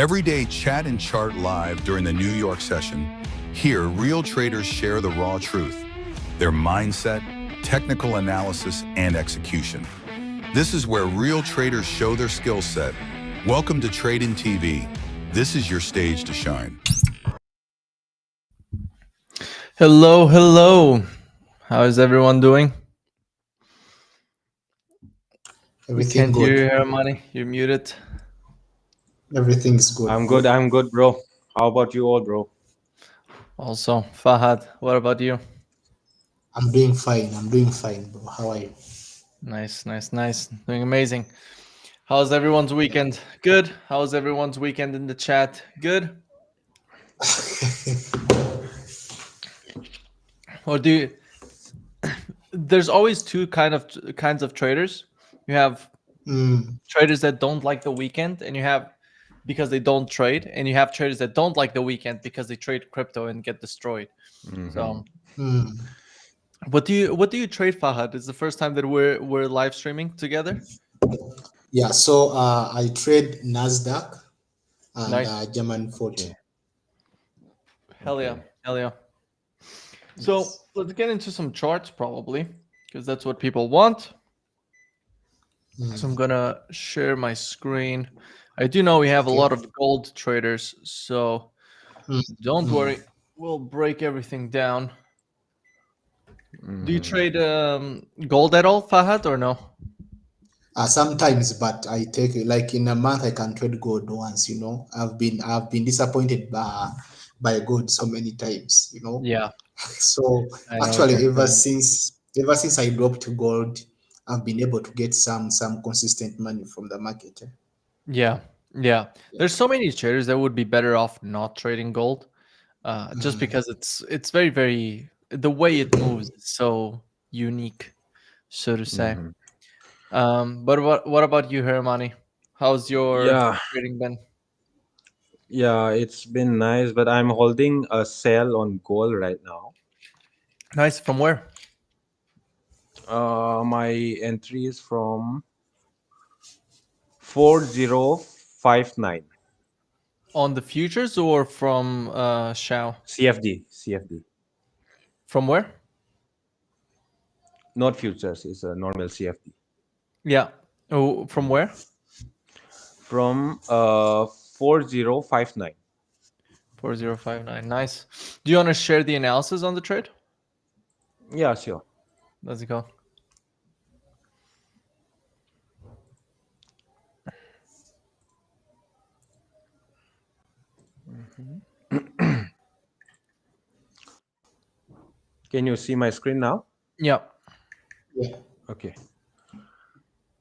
Every day, chat and chart live during the New York session. Here, real traders share the raw truth, their mindset, technical analysis, and execution. This is where real traders show their skill set. Welcome to Tradin TV. This is your stage to shine. Hello. How is everyone doing? We Everything can't hear good. you, Heramani. You're muted. Everything is good, I'm good. bro. I'm good, bro. How about you all, bro? Also, Fahad, what about you? I'm doing fine. I'm doing fine, bro. How are you? Nice, nice, nice. Doing amazing. How's everyone's weekend? Good. How's everyone's weekend in the chat? Good. Or do you, there's always two kinds of traders. You have Mm, traders that don't like the weekend, and you have because they don't trade, and you have traders that don't like the weekend because they trade crypto and get destroyed. Mm-hmm. So, mm. what do you trade, Fahad? It's the first time that we're live streaming together. Yeah, so I trade NASDAQ and Nice. German 40. Okay. Hell yeah. Okay. Hell yeah. So Yes. let's get into some charts probably, because that's what people want. So I'm Mm, gonna share my screen. I do know we have a okay. lot of gold traders, so Mm, don't mm. worry. We'll break everything down. Do you Mm-hmm. trade gold at all, Fahad, or no? Sometimes, but I take like in a month I can trade gold once. I've been disappointed by gold so many times. Yeah, So I know what actually, you're saying. ever since I dropped to gold, I've been able to get some consistent money from the market. Yeah, yeah. Yeah. There's so many traders that would be better off not trading gold, just Mm, because it's very very the way it moves is so unique, so to say. Mm-hmm. But what about you, Heramani? How's your Yeah, trading been? yeah, it's been nice, but I'm holding a sell on gold right now. Nice. From where? My entry is from 4059 On the futures or from Shao? CFD. CFD, From where? not futures. It's a normal CFD Yeah. Oh, from where? from 4059. 4059. Nice. Do you want to share the analysis on the trade? Yeah, sure. Let's go. Mhm. Can you see my screen now? Yeah. yeah. Okay.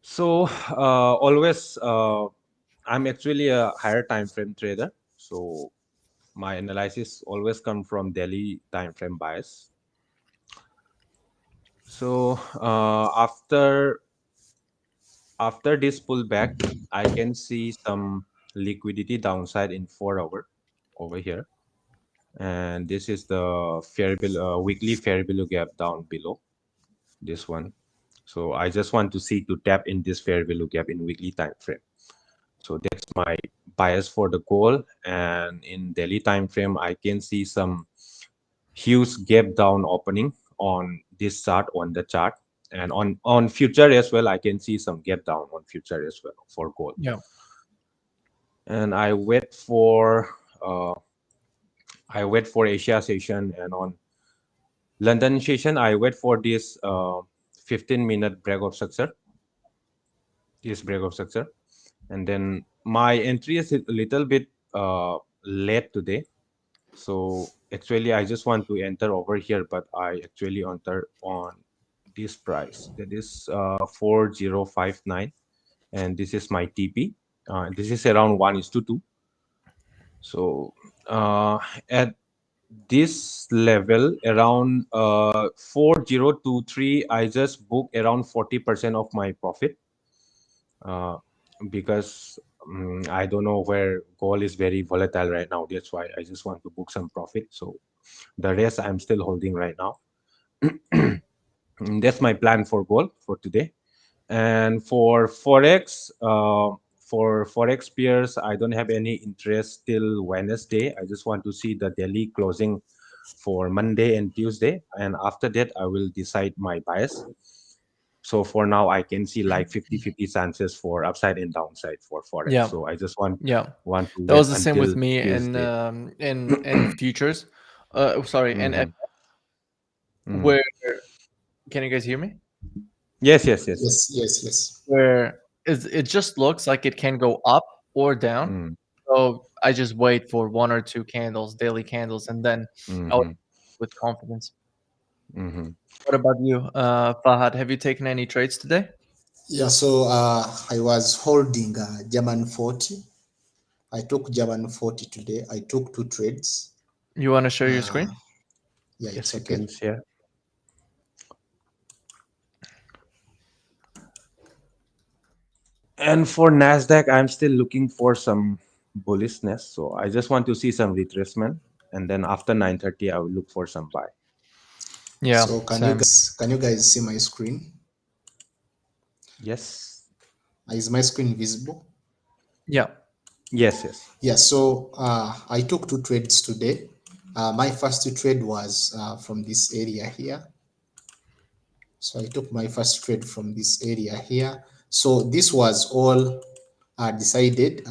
So always, I'm actually a higher time frame trader. So my analysis always come from daily time frame bias. So after this pullback, I can see some liquidity downside in 4 hour over here, and this is the weekly fair value gap down below this one. So I just want to see to tap in this fair value gap in weekly time frame. So that's my bias for the goal. And in daily time frame, I can see some huge gap down opening on this chart, on the chart, and on future as well. I can see some gap down on future as well for gold. Yeah. And uh, I wait for Asia session, and on London session I wait for this 15-minute break of structure. This break of structure, and then my entry is a little bit late today. So actually, I just want to enter over here, but I actually enter on this price. That is 4059, and this is my TP. This is around 1:2. So at this level, around 4023, I just book around 40% of my profit. Uh, because I don't know where gold is very volatile right now. That's why I just want to book some profit. So the rest I'm still holding right now. That's my plan for gold for today. And for forex peers, I don't have any interest till Wednesday. I just want to see the daily closing for Monday and Tuesday, and after that I will decide my bias. So for now I can see like 50-50 chances for upside and downside for forex. Yeah. So I just want Yeah. want to That wait was the same with until me Tuesday. in futures. Sorry, and Hmm. where Hmm. Can you guys hear me? Yes. Yes. Where it just looks like it can go up or down. Mm, So I just wait for 1 or 2 candles, daily candles, and then I would mhm, with confidence. mhm. What about you, Fahad? Have you taken any trades today? Yeah, so I was holding German 40. I took German 40 today. I took 2 trades. You want to share your Uh, screen? yeah, Yes, it's you okay. can share. And for NASDAQ, I'm still looking for some bullishness. So I just want to see some retracement. And then after 9:30, I will look for some buy. Yeah, So same. can you guys see my screen? Yes. Is my screen visible? Yeah. Yes. Yeah, so I took 2 trades today. My first trade was from this area here. So I took my first trade from this area here. So this was all decided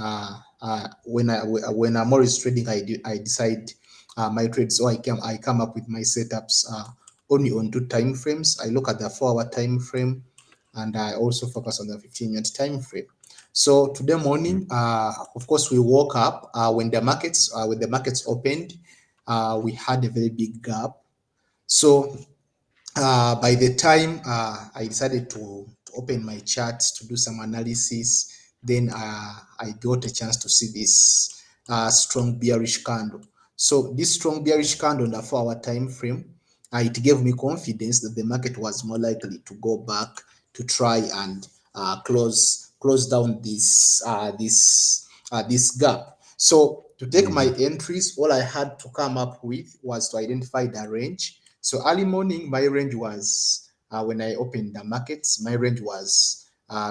when I'm always trading. I decide my trades. So I come up with my setups only on 2 time frames. I look at the 4-hour time frame, and I also focus on the 15-minute time frame. So today morning, of course, we woke up when the markets opened. We had a very big gap. So by the time I decided to open my charts to do some analysis, then I got a chance to see this strong bearish candle. So this strong bearish candle on the 4-hour time frame, it gave me confidence that the market was more likely to go back to try and close down this gap. So to take my Mm-hmm. entries, all I had to come up with was to identify the range. So early morning, my range was when I opened the markets, my range was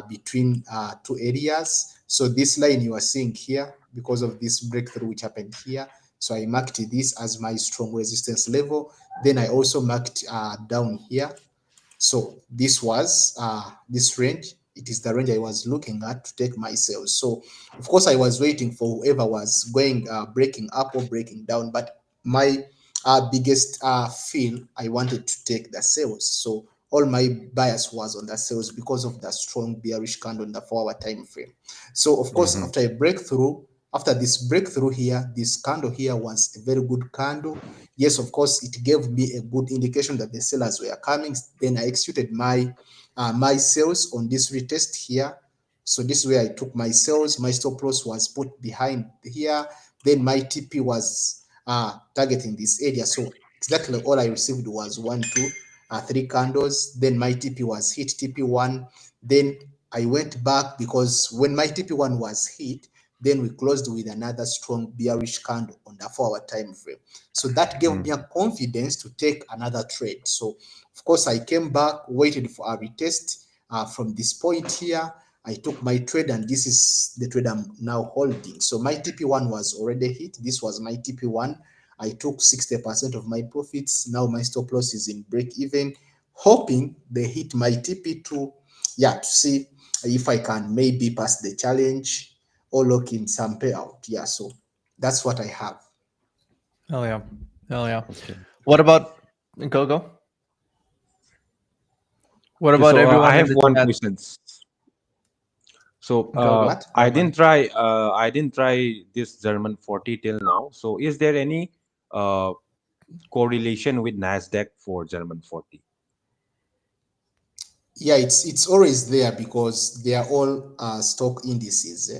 between 2 areas. So this line you are seeing here, because of this breakthrough which happened here, so I marked this as my strong resistance level. Then I also marked down here. So this was this range. It is the range I was looking at to take my sales. So of course I was waiting for whoever was going breaking up or breaking down, but my biggest feel, I wanted to take the sales. So all my bias was on the sales because of the strong bearish candle on the 4-hour time frame. So of course, Mm-hmm. after this breakthrough here, this candle here was a very good candle. Yes, of course, it gave me a good indication that the sellers were coming. Then I executed my sales on this retest here. So this is where I took my sales. My stop loss was put behind here. Then my TP was targeting this area. So exactly all I received was 1, 2, 3 candles. Then my TP was hit TP1. Then I went back because when my TP1 was hit, then we closed with another strong bearish candle on the 4-hour time frame. So that gave me a confidence to take another trade. So of course I came back, waited for a retest from this point here. I took my trade, and this is the trade I'm now holding. So my TP1 was already hit. This was my TP1. I took 60% of my profits. Now my stop loss is in break even, hoping they hit my TP2. Yeah, to see if I can maybe pass the challenge or lock in some payout. Yeah, so that's what I have. Hell yeah. Hell yeah. Okay. What about Go? What Okay. about So I everyone in have the one chat? question. So Go. What? I Go on. didn't try. I didn't try this German 40 till now. So is there any uh, correlation with Nasdaq for German 40? Yeah, it's always there because they are all stock indices.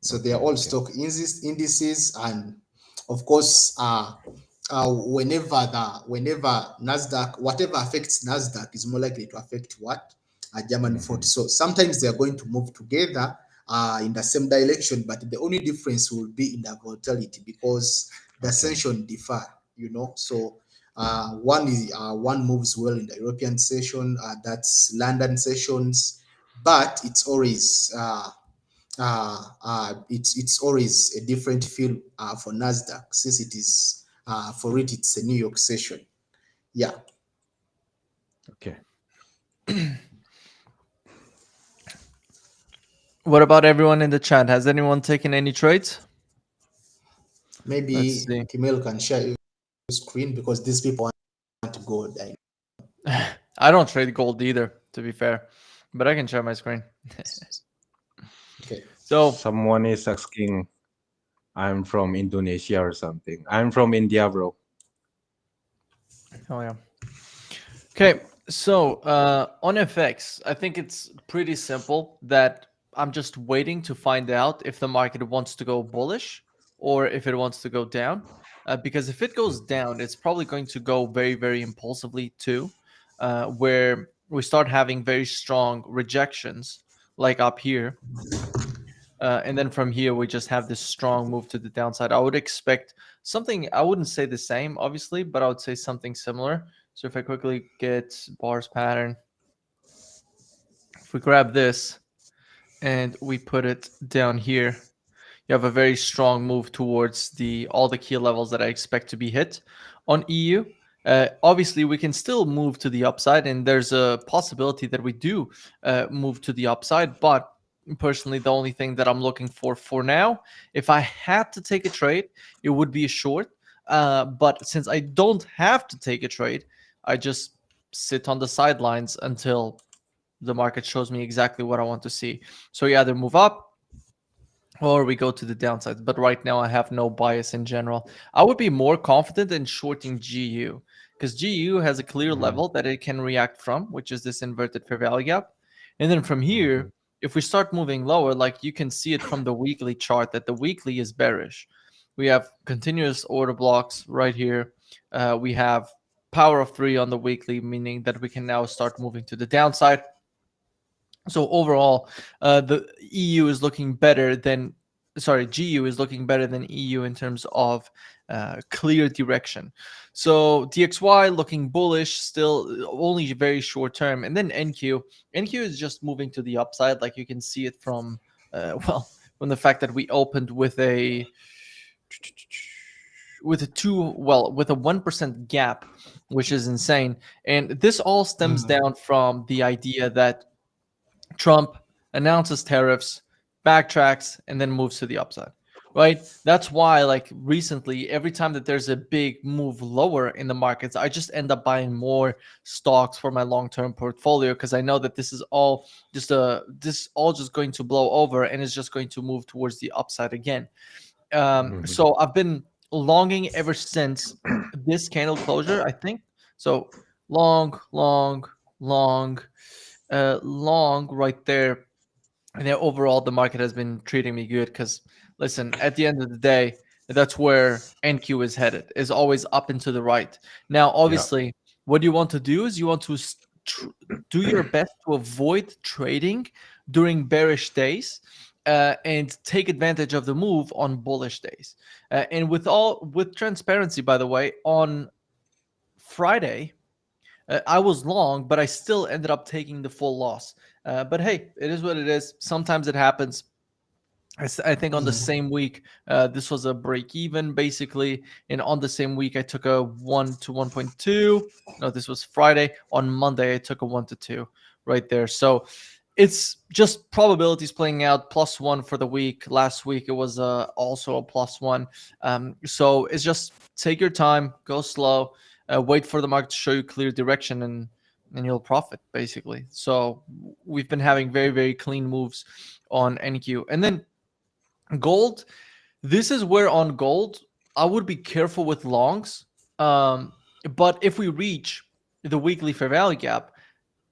So they are all Okay. stock indices, and of course, whenever Nasdaq, whatever affects Nasdaq is more likely to affect what German 40. Mm-hmm. So sometimes they are going to move together in the same direction, but the only difference will be in the volatility because the Okay. session differ. So one moves well in the European session, that's London sessions, but it's always a different feel for Nasdaq, since it is for it it's a New York session. Yeah, Okay. What about everyone in the chat? Has anyone taken any trades? Let's maybe see. Kimmel can share your screen because these people want to go. I don't trade gold either, to be fair, but I can share my screen. Okay. So, Someone is asking, I'm from Indonesia or something. I'm from India, bro. oh yeah. Okay, so on FX, I think it's pretty simple that I'm just waiting to find out if the market wants to go bullish or if it wants to go down. Because if it goes down, it's probably going to go very, very impulsively too, where we start having very strong rejections, like up here. And then from here, we just have this strong move to the downside. I would expect something, I wouldn't say the same, obviously, but I would say something similar. So if I quickly get bars pattern, if we grab this and we put it down here, you have a very strong move towards the all the key levels that I expect to be hit on EU. Obviously, we can still move to the upside, and there's a possibility that we do move to the upside. But personally, the only thing that I'm looking for now, if I had to take a trade, it would be a short. But since I don't have to take a trade, I just sit on the sidelines until the market shows me exactly what I want to see. So you either move up or we go to the downside. But right now, I have no bias in general. I would be more confident in shorting GU because GU has a clear Mhm, level that it can react from, which is this inverted fair value gap. And then from mhm, here, if we start moving lower, like you can see it from the weekly chart, that the weekly is bearish. We have continuous order blocks right here. We have power of three on the weekly, meaning that we can now start moving to the downside. So overall, the EU is looking better than, sorry, GU is looking better than EU in terms of clear direction. So DXY looking bullish, still only very short term, and then NQ is just moving to the upside, like you can see it from, well, from the fact that we opened with a with a 1% gap, which is insane, and this all stems Mm. down from the idea that Trump announces tariffs, backtracks, and then moves to the upside. Right? That's why, like recently, every time that there's a big move lower in the markets, I just end up buying more stocks for my long-term portfolio because I know that this all just going to blow over and it's just going to move towards the upside again. mhm. So I've been longing ever since this candle closure, I think. So long, long, long, long right there. And then overall, the market has been treating me good because, listen, at the end of the day, that's where NQ is headed, is always up and to the right. Now, Yeah. obviously, what you want to do is you want to do your best to avoid trading during bearish days and take advantage of the move on bullish days. And with transparency, by the way, on Friday, I was long, but I still ended up taking the full loss. But hey, it is what it is. Sometimes it happens. I think on the Mm. same week, this was a break even basically. And on the same week, I took a 1 to 1.2. No, this was Friday. On Monday, I took a 1 to 2 right there. So it's just probabilities playing out. +1 for the week. Last week, it was also a +1. So it's just take your time, go slow, wait for the market to show you clear direction, and you'll profit basically. So we've been having very, very clean moves on NQ. And then gold, this is where on gold I would be careful with longs. Um, but if we reach the weekly fair value gap,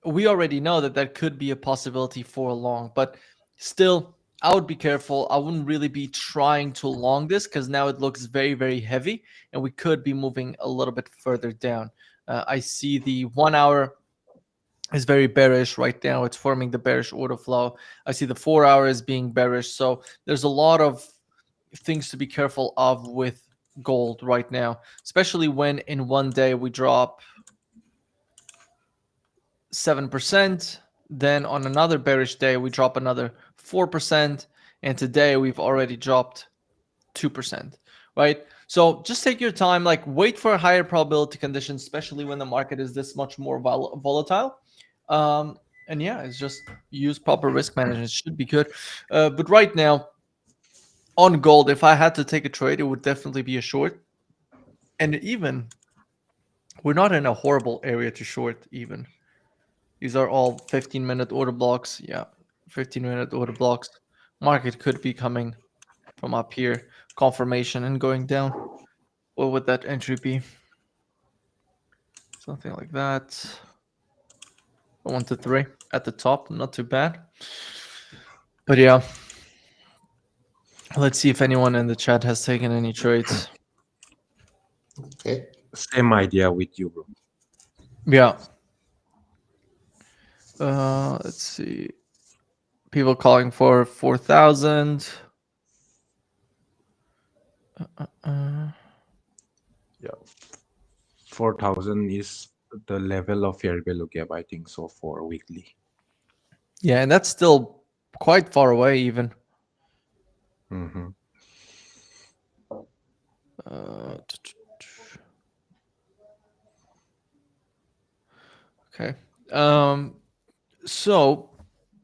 we already know that that could be a possibility for a long. But still, I would be careful. I wouldn't really be trying to long this because now it looks very, very heavy, and we could be moving a little bit further down. I see the 1 hour is very bearish right now. It's forming the bearish order flow. I see the 4 hour is being bearish. So there's a lot of things to be careful of with gold right now, especially when in one day we drop 7%. Then on another bearish day, we drop another 4%. And today we've already dropped 2%, right? So just take your time, like wait for higher probability conditions, especially when the market is this much more volatile. And yeah, it's just use proper risk management. It should be good. But right now, on gold, if I had to take a trade, it would definitely be a short. And even we're not in a horrible area to short, even. These are all 15-minute order blocks. Yeah, 15-minute order blocks. Market could be coming from up here, confirmation and going down. What would that entry be? Something like that. 1 to 3 at the top, not too bad. But yeah, let's see if anyone in the chat has taken any trades. Okay. Same idea with you, bro. Yeah. Let's see. People calling for 4,000. Yeah, 4,000 is the level of fair value gap, I think so, for weekly. Yeah, and that's still quite far away, even. Mm-hmm. Okay. So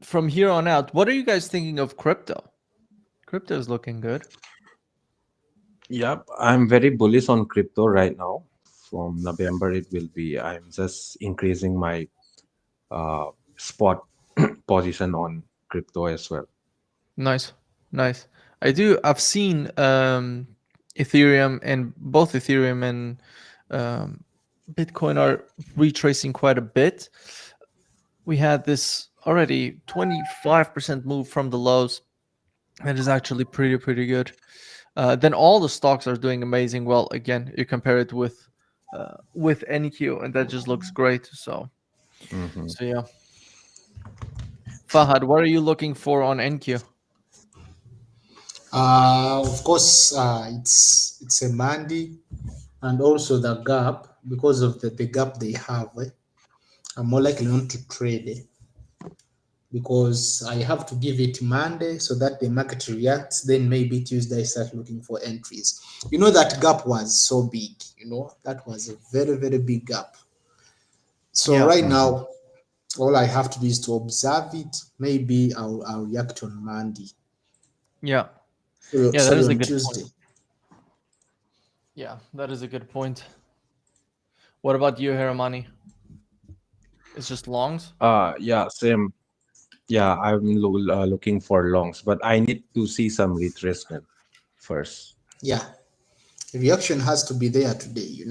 from here on out, what are you guys thinking of crypto? Crypto is looking good. Yep, I'm very bullish on crypto right now. From November, it will be. I'm just increasing my spot position on crypto as well. Nice. Nice. I've seen Ethereum, and both Ethereum and Bitcoin are retracing quite a bit. We had this already 25% move from the lows. That is actually pretty good. Then all the stocks are doing amazing. Well, again, you compare it with NQ, and that just looks great. So Mm-hmm. yeah. Fahad, what are you looking for on NQ? Of course, it's a Mandy, and also the gap, because of the gap they have. I'm more likely not to trade, because I have to give it Monday so that the market reacts. Then maybe Tuesday I start looking for entries. That gap was so big. That was a very big gap. So Yeah. right Mm-hmm. now, all I have to do is to observe it. Maybe I'll react on Monday. Yeah. Sorry, Yeah, that sorry, is a on good Tuesday. point. Yeah, that is a good point. What about you, Heramani? It's just longs? Yeah, same. Yeah, I'm looking for longs, but I need to see some retracement first. Yeah, reaction has to be there today.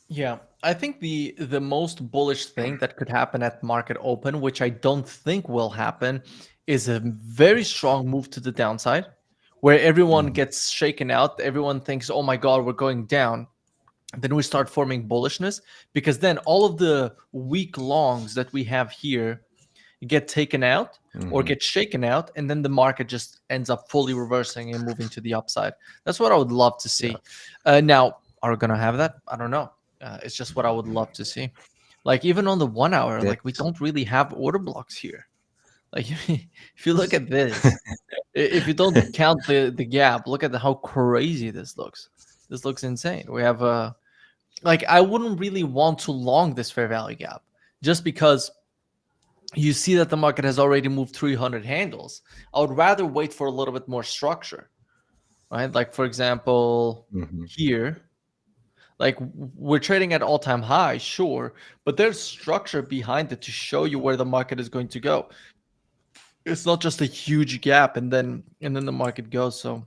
Yeah, I think the most bullish thing that could happen at market open, which I don't think will happen, is a very strong move to the downside, where everyone Mm-hmm. gets shaken out. Everyone thinks, "Oh my God, we're going down." Then we start forming bullishness, because then all of the weak longs that we have here get taken out or Mm-hmm. get shaken out, and then the market just ends up fully reversing and moving to the upside. That's what I would love to Yeah. see. Now, are we gonna have that? I don't know. It's just what I would love to see. Like, even on the 1 hour, like, we That's don't really have order blocks here. Like, if you look at this, if you don't count the gap, look at how crazy this looks. This looks insane. We have a like, I wouldn't really want to long this fair value gap, just because you see that the market has already moved 300 handles. I would rather wait for a little bit more structure, right? Like, for example, mm-hmm. here, like, we're trading at all-time high, sure, but there's structure behind it to show you where the market is going to go. It's not just a huge gap and then the market goes. So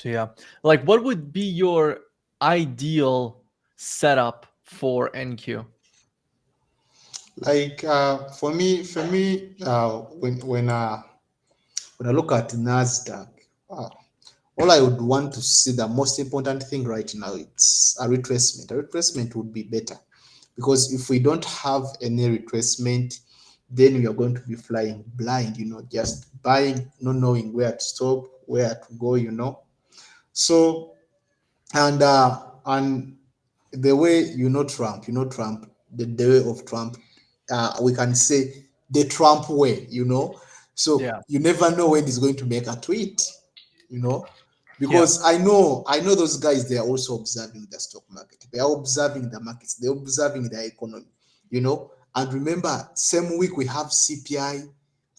yeah. Like, what would be your ideal setup for NQ? Like for me, when I look at NASDAQ, uh, all I would want to see, the most important thing right now, it's a retracement. A retracement would be better, because if we don't have any retracement, then we are going to be flying blind, just buying, not knowing where to stop, where to go. So, and the way, Trump, the way of Trump, we can say the Trump way. So Yeah. you never know when he's going to make a tweet, you know Yeah. because I know those guys, they are also observing the stock market, they are observing the markets, they're observing the economy. And remember, same week we have CPI,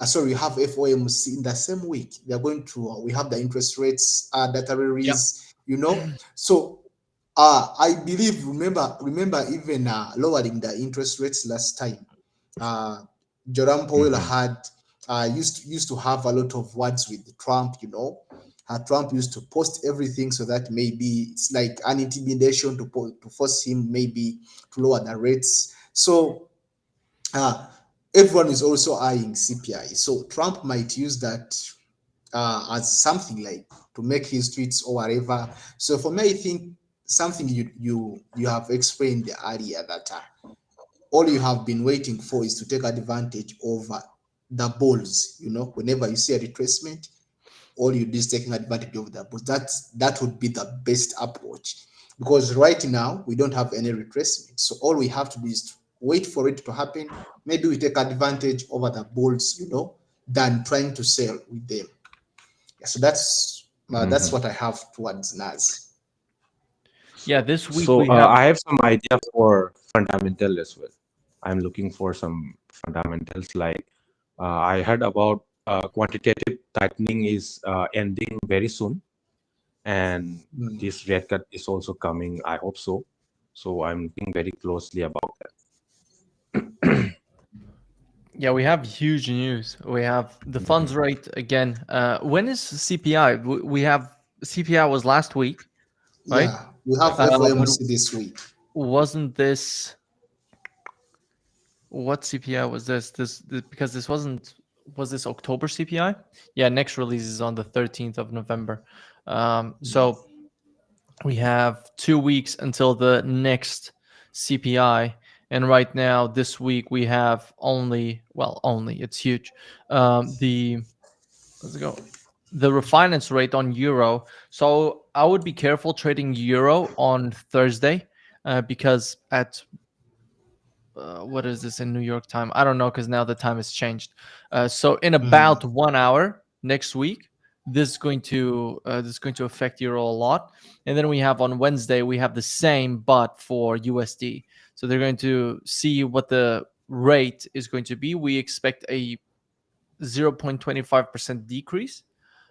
sorry, we have FOMC. In the same week they are going to, we have the interest rates data Yeah. release. So I believe, remember even lowering the interest rates last time, uh, Jerome Powell Mm-hmm. had used to have a lot of words with Trump. Trump used to post everything so that maybe it's like an intimidation to force him maybe to lower the rates. So uh, everyone is also eyeing CPI. So Trump might use that as something like to make his tweets or whatever. So for me, I think something you have explained earlier that all you have been waiting for is to take advantage of the bulls. Whenever you see a retracement, all you do is taking advantage of the bulls. That would be the best approach, because right now we don't have any retracement. So all we have to do is to wait for it to happen. Maybe we take advantage over the bulls, than trying to sell with them. Yeah, so that's Mm-hmm. what I have towards NAS. Yeah, this week So we have. I have some idea for fundamental as well. I'm looking for some fundamentals like I heard about quantitative tightening is ending very soon, and Mm. this rate cut is also coming. I hope so. So I'm looking very closely about that. Yeah, we have huge news. We have the funds Mhm. rate again. When is CPI? We have CPI was last week, right? Yeah, we have But FOMC this week. wasn't this what CPI was this because this wasn't was this October CPI? Yeah, next release is on the 13th of November. So we have 2 weeks until the next CPI. And right now, this week, we have only, it's huge. The Let's go. The refinance rate on euro. So I would be careful trading euro on Thursday, because at what is this in New York time? I don't know because now the time has changed. So in Mm. about 1 hour next week, this is going to affect euro a lot. And then we have on Wednesday we have the same but for USD. So they're going to see what the rate is going to be. We expect a 0.25% decrease.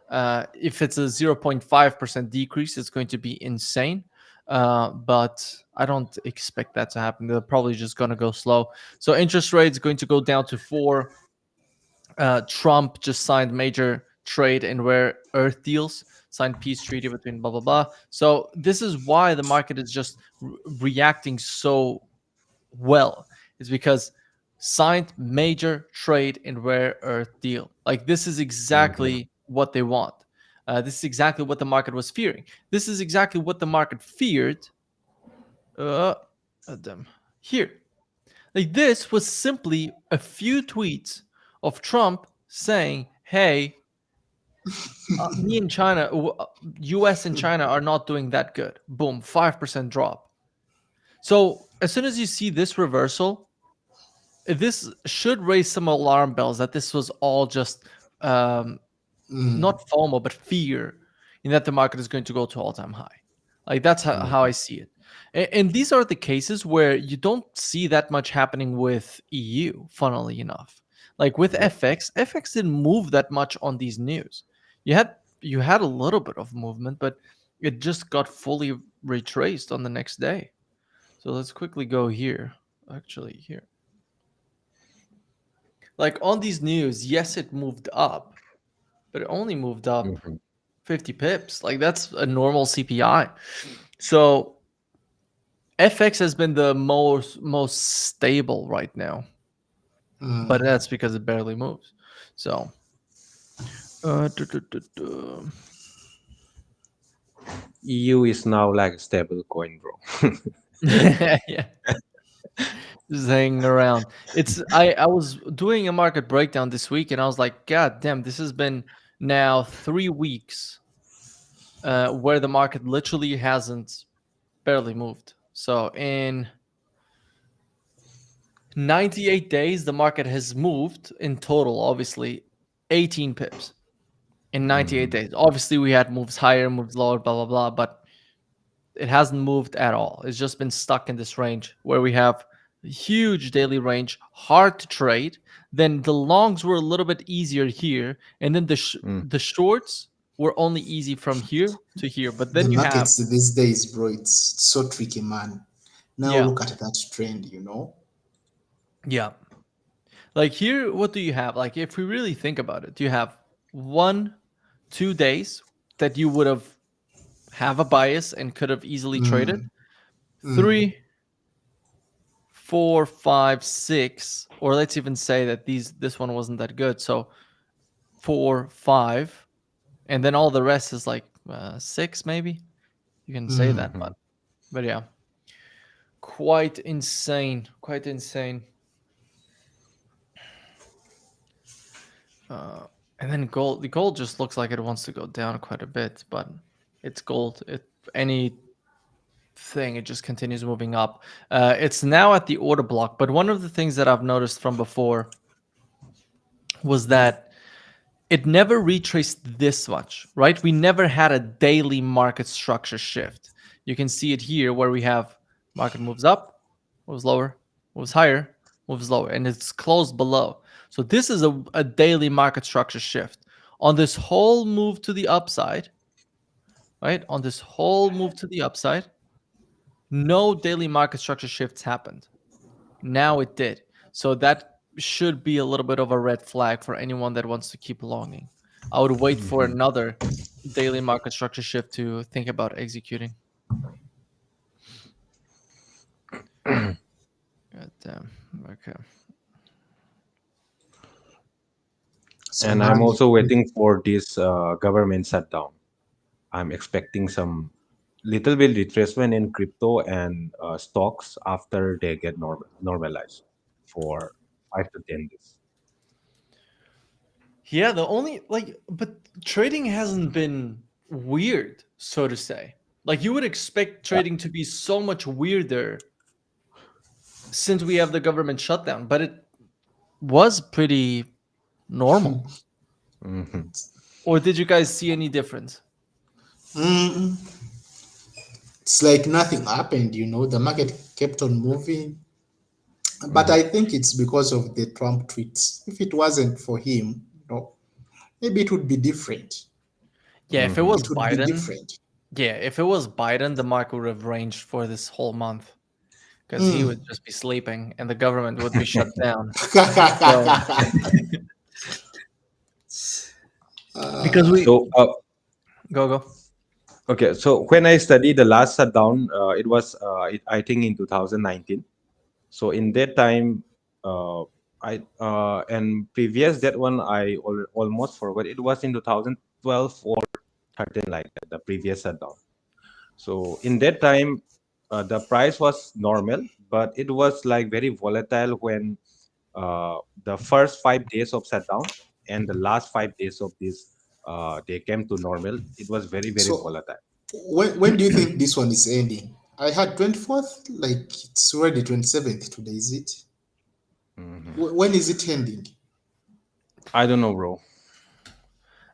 If it's a 0.5% decrease, it's going to be insane. But I don't expect that to happen. They're probably just going to go slow. So interest rates going to go down to 4. Trump just signed major trade and rare earth deals, signed peace treaty between blah blah blah. So this is why the market is just reacting so well, is because signed major trade in rare earth deal. Like this is Mhm. exactly what they want. This is exactly what the market was fearing. This is exactly what the market feared. Uh, them here. Like this was simply a few tweets of Trump saying, "Hey, me and China, U.S. and China are not doing that good." Boom, 5% drop. So as soon as you see this reversal, this should raise some alarm bells that this was all just um, Mm. not FOMO but fear, in that the market is going to go to all-time high. Like that's how I Mhm. see it. And these are the cases where you don't see that much happening with EU. Funnily enough, like with Yep. FX didn't move that much on these news. You had a little bit of movement, but it just got fully retraced on the next day. So let's quickly go here. Actually, here. Like on these news, yes, it moved up, but it only moved up Mhm. 50 pips. Like that's a normal CPI. So FX has been the most stable right now, but Mm. that's because it barely moves. So duh, duh, duh, duh. EU is now like a stable coin, bro. Yeah, just hanging around. I was doing a market breakdown this week, and I was like, God damn, this has been now 3 weeks where the market literally hasn't barely moved. So in 98 days, the market has moved in total, obviously, 18 pips in 98 Mhm. days. Obviously, we had moves higher, moves lower, blah, blah, blah, but it hasn't moved at all. It's just been stuck in this range where we have a huge daily range, hard to trade. Then the longs were a little bit easier here, and then Mm. the shorts were only easy from here to here. But The then you have, markets these days, bro, it's so tricky, man. Now yeah, look at that trend. yeah. Like here, what do you have? Like if we really think about it, you have 1, 2 days that you would have a bias and could have easily traded. Mm, mm, 3, 4, 5, 6, or let's even say that this one wasn't that good. So 4, 5, and then all the rest is like 6 maybe. You can say that, mm. Mhm. but yeah, quite insane, quite insane. And then gold. The gold just looks like it wants to go down quite a bit, but it's gold. Anything, it just continues moving up. It's now at the order block, but one of the things that I've noticed from before was that it never retraced this much, right? We never had a daily market structure shift. You can see it here where we have market moves up, moves lower, moves higher, moves lower, and it's closed below. So this is a daily market structure shift. On this whole move to the upside, right? On this whole move to the upside, no daily market structure shifts happened. Now it did. So that should be a little bit of a red flag for anyone that wants to keep longing. I would wait for another daily market structure shift to think about executing. God damn. Okay. So And I'm money. also waiting for this government shutdown. I'm expecting some little bit retracement in crypto and stocks after they get normalized for 5 to 10 days. Yeah, the only but trading hasn't been weird, so to say. Like you would expect Yeah. trading to be so much weirder since we have the government shutdown, but it was pretty normal. Mhm. Or did you guys see any difference? Mm, it's like nothing happened, the market kept on moving. But Mhm. I think it's because of the Trump tweets. If it wasn't for him, maybe it would be different. Yeah, if it Mhm. was It would be Biden, different. yeah, if it was Biden, the market would have ranged for this whole month because he would Mm. just be sleeping and the government would be shut down. So because we So, go. okay, so when I studied the last shutdown, it was I think in 2019. So in that time, I and previous that one I almost forgot. It was in 2012 or 13 like that, the previous shutdown. So in that time, the price was normal, but it was like very volatile when the first 5 days of shutdown and the last 5 days of this they came to normal. It was very very So volatile. when do you think this one is ending? I had 24th, like it's already 27th today, is it? Hmm. When is it ending? I don't know, bro.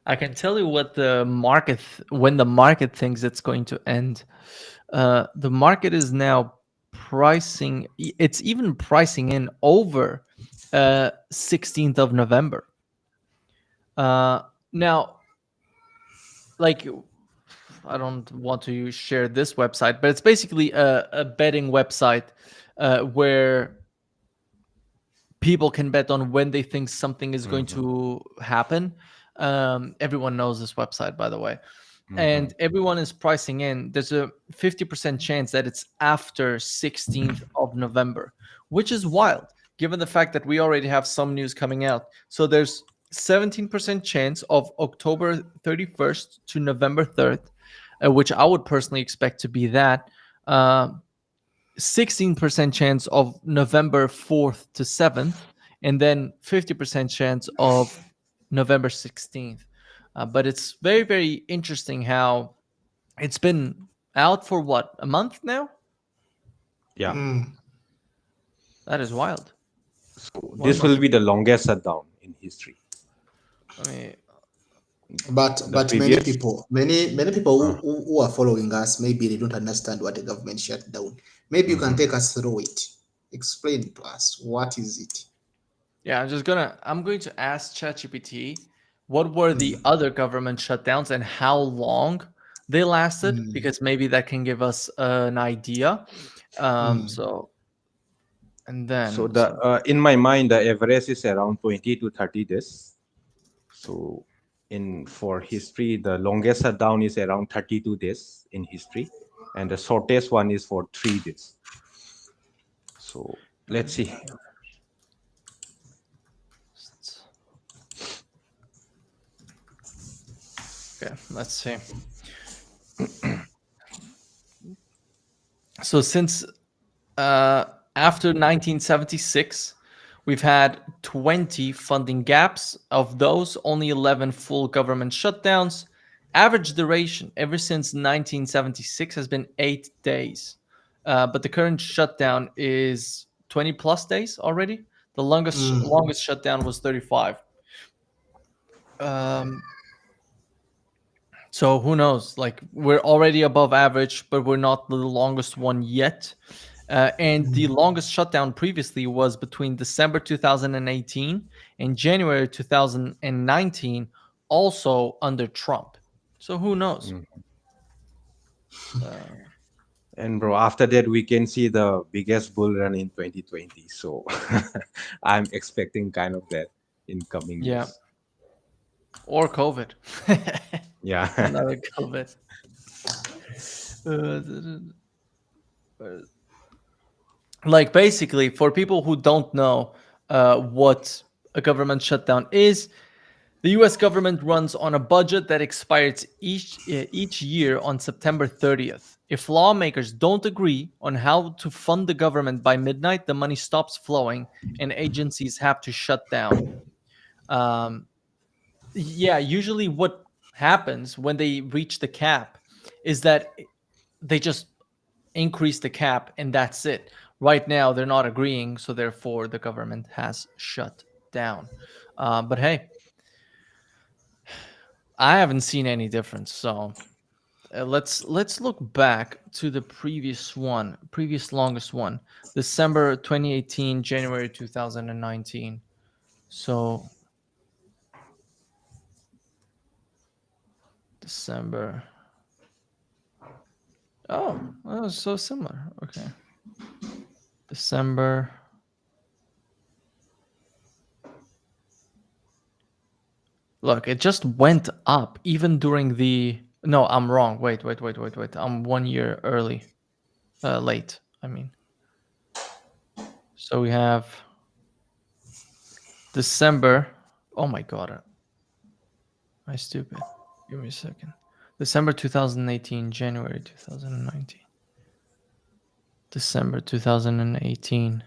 I can tell you what the market when the market thinks it's going to end. The market is now pricing. It's even pricing in over 16th of November. Now, like I don't want to share this website, but it's basically a betting website where people can bet on when they think something is going Hmm. to happen. Everyone knows this website, by the way. Hmm. And everyone is pricing in. There's a 50% chance that it's after 16th of November, which is wild, given the fact that we already have some news coming out. So there's 17% chance of October 31st to November 3rd, which I would personally expect to be that. 16% chance of November 4th to 7th, and then 50% chance of November 16th. But it's very, very interesting how it's been out for what, a month now? Yeah. Mm. That is wild. So One this will month. be the longest shutdown in history. I mean, But The but many previous. people, many people Uh, who are following us, maybe they don't understand what a government shutdown. Maybe you can mhm. take us through it. Explain to us what is it. yeah, I'm going to ask ChatGPT what were the Mm, other government shutdowns and how long they lasted, mm, because maybe that can give us an idea. mm, So And So then, the in my mind, the average is around 20 to 30 days. So in for history, the longest shutdown is around 32 days in history, and the shortest one is for 3 days. So let's see. okay, let's see. So since after 1976, we've had 20 funding gaps. Of those, only 11 full government shutdowns. Average duration ever since 1976 has been 8 days. But the current shutdown is 20 plus days already. The longest shutdown was 35. Um, so who knows? Like we're already above average, but we're not the longest one yet. And the longest shutdown previously was between December 2018 and January 2019, also under Trump. So who knows? And bro, after that we can see the biggest bull run in 2020. So I'm expecting kind of that in coming Yeah. years. Or COVID. Yeah. Another COVID. Like basically, for people who don't know what a government shutdown is, the U.S. government runs on a budget that expires each year on September 30th. If lawmakers don't agree on how to fund the government by midnight, the money stops flowing and agencies have to shut down. Um, yeah, usually what happens when they reach the cap is that they just increase the cap and that's it. Right now, they're not agreeing, so therefore the government has shut down. But hey, I haven't seen any difference. So let's look back to the previous longest one, December 2018, January 2019. So December. Oh, that was so similar. Okay. December. Look, it just went up even during the. No, I'm wrong. Wait. I'm 1 year late. I mean. So we have December. Oh my god. Am I stupid? Give me a second. December 2018, January 2019. December 2018.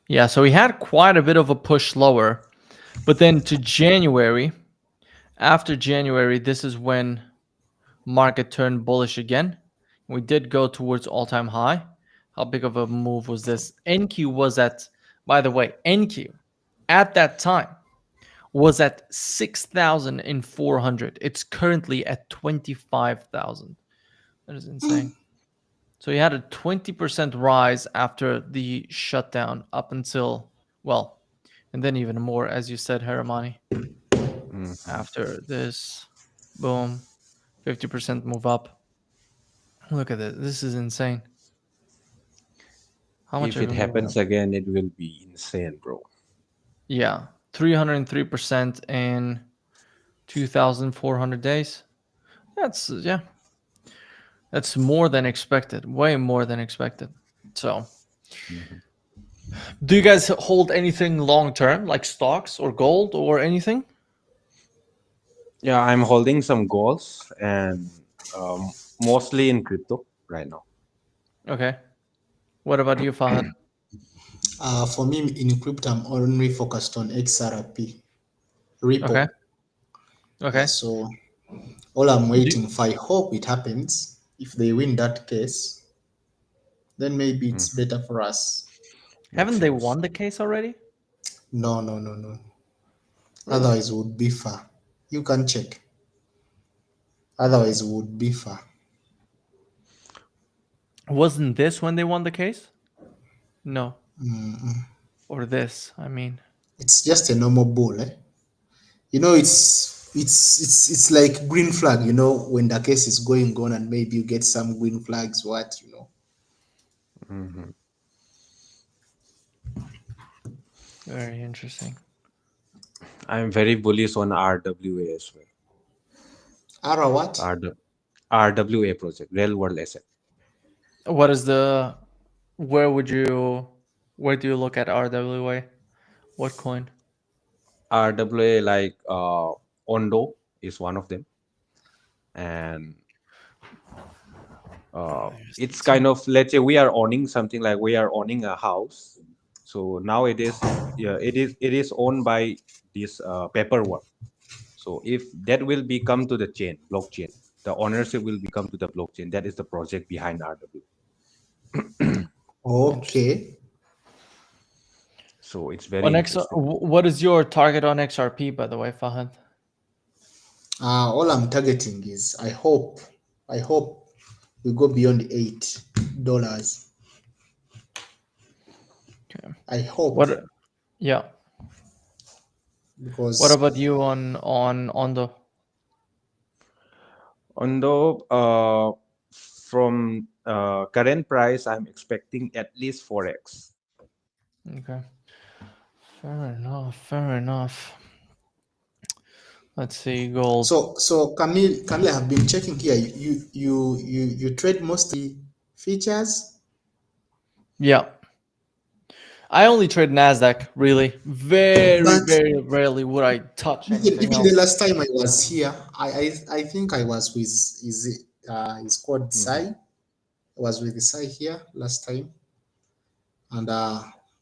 Yeah, so we had quite a bit of a push lower. But then to January, after January, this is when market turned bullish again. We did go towards all-time high. How big of a move was this? NQ was at, by the way, NQ at that time was at 6,400. It's currently at 25,000. That is insane. So you had a 20% rise after the shutdown up until, well, and then even more, as you said, Heramani. After this, boom, 50% move up. Look at this. This is insane. How much If are it we moving happens up? again, it will be insane, bro. Yeah, 303% in 2,400 days. That's, yeah, that's more than expected. Way more than expected. So, do you guys hold anything long term, like stocks or gold or anything? Yeah, I'm holding some goals and mostly in crypto right now. Okay. What about you, Fahad? For me, in crypto, I'm only focused on XRP, Okay. Ripple. Okay. So all I'm Do, waiting for, I hope it happens. If they win that case, then maybe it's better for us. Makes haven't they sense. won the case already? No, no, no, no. Really? Otherwise, it would be far. You can check. Otherwise, it would be far. Wasn't this when they won the case? No. Or this, I mean. It's just a normal bull, eh? You know, it's like green flag. You know, when the case is going on, and maybe you get some green flags. What you know? Mhm. Very interesting. I'm very bullish on RWA as well. Ara what? RWA project, real world asset. What is the? Where would you? Where do you look at RWA? What coin? RWA like Ondo is one of them, and it's kind of, let's say we are owning something, like we are owning a house. So nowadays, yeah, it is owned by this paperwork. So if that will become to the blockchain, the ownership will become to the blockchain. That is the project behind RWA. Interesting. Okay. So it's very On X, interesting. what is your target on XRP, by the way, Fahad? All I'm targeting is I hope we go beyond $8. Okay. I hope What? Yeah. What because about you on the? Although from current price, I'm expecting at least 4x. Okay. Fair enough. Fair enough. Let's see gold. so Camille, I have been checking here. You trade mostly features. Yeah. I only trade NASDAQ, really. Very, But very rarely would I touch anything even the else. last time I was here, I think I was with is called Mhm. Sai. I was with Sai here last time, and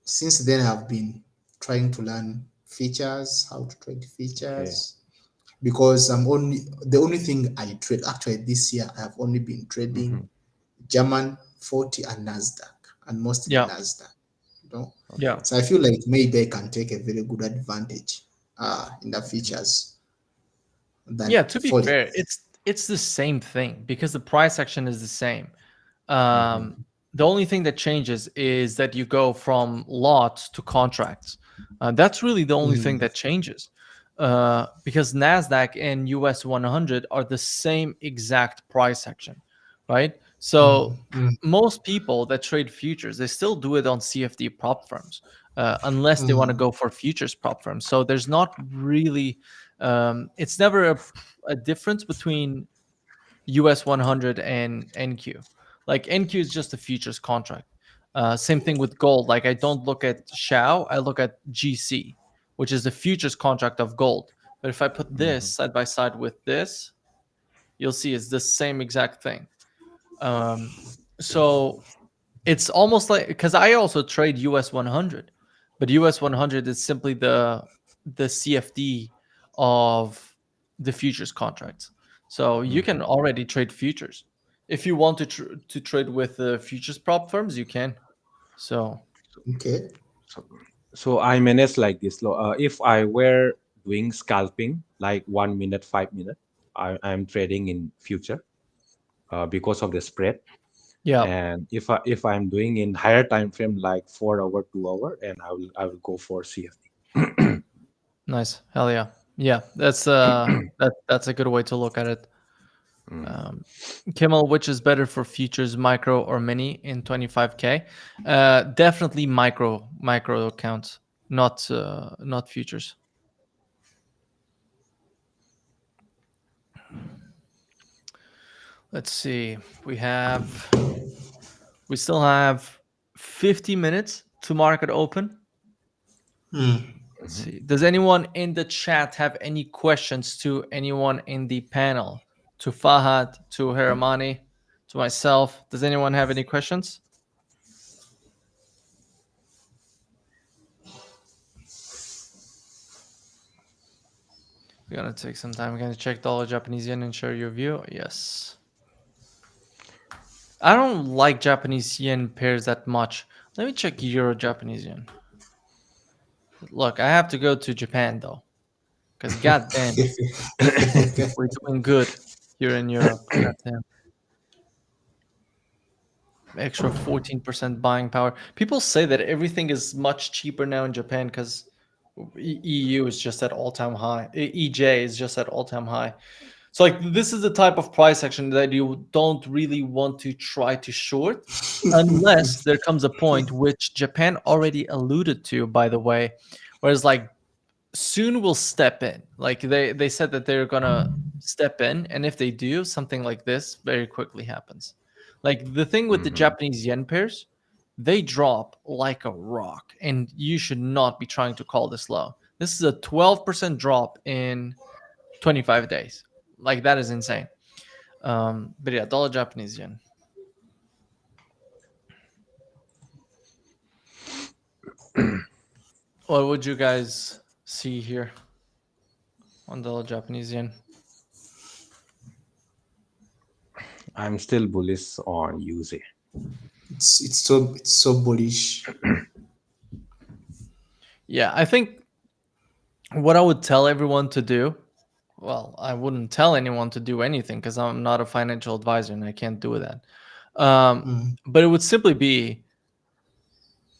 since then I've been trying to learn features, how to trade Okay. features, because the only thing I trade actually this year I have only been trading Mhm. German 40 and NASDAQ, and mostly Yeah. NASDAQ. You know, Yeah. so I feel like maybe I can take a very good advantage in the Mhm. features than Yeah, to be Forex. fair, it's the same thing because the price action is the same. Mhm. Um, the only thing that changes is that you go from lots to contracts. That's really the only thing Mm, that changes. Because Nasdaq and US 100 are the same exact price action, right? So mm, most people that trade futures, they still do it on CFD prop firms, unless they want to mm, go for futures prop firms. So there's not really, it's never a difference between US 100 and NQ. Like NQ is just a futures contract. Same thing with gold. Like I don't look at Shao, I look at GC, which is the futures contract of gold. But if I put this Mhm. side by side with this, you'll see it's the same exact thing. Um, so it's almost like because I also trade US 100, but US 100 is simply the CFD of the futures contracts. So you can Mhm. already trade futures. If you want to trade with the futures prop firms, you can. So okay. So, so I manage like this. If I were doing scalping, like 1 minute, 5 minute, I'm trading in future because of the spread. yeah, And if I'm doing in higher time frame, like 4 hour, 2 hour, and I will go for CFD. nice, hell yeah, yeah. That's a good way to look at it. Mm. Um, Kimmel, which is better for futures, micro or mini in 25K? Definitely micro accounts, not futures. Let's see. We still have 50 minutes to market open. Mm. Let's Mhm. see. Does anyone in the chat have any questions to anyone in the panel? To Fahad, to Heramani, to myself. Does anyone have any questions? We're gonna take some time. We're gonna check dollar Japanese yen and share your view. Yes. I don't like Japanese yen pairs that much. Let me check Euro Japanese yen. Look, I have to go to Japan though, because goddamn, we're doing good here in Europe. Goddamn, extra 14% buying power. People say that everything is much cheaper now in Japan because EU is just at all time high. EJ is just at all time high. So like this is the type of price action that you don't really want to try to short unless there comes a point which Japan already alluded to, by the way, whereas like soon will step in. Like they said that they're gonna step in, and if they do, something like this very quickly happens. Like the thing with the Japanese yen pairs, they drop like a rock, and you should not be trying to call this low. This is a 12% drop in 25 days. Like that is insane. But yeah, dollar Japanese yen. What would you guys see here on dollar Japanese yen? I'm still bullish on UZ. It's so bullish. Yeah, I think what I would tell everyone to do, well, I wouldn't tell anyone to do anything because I'm not a financial advisor and I can't do that. But it would simply be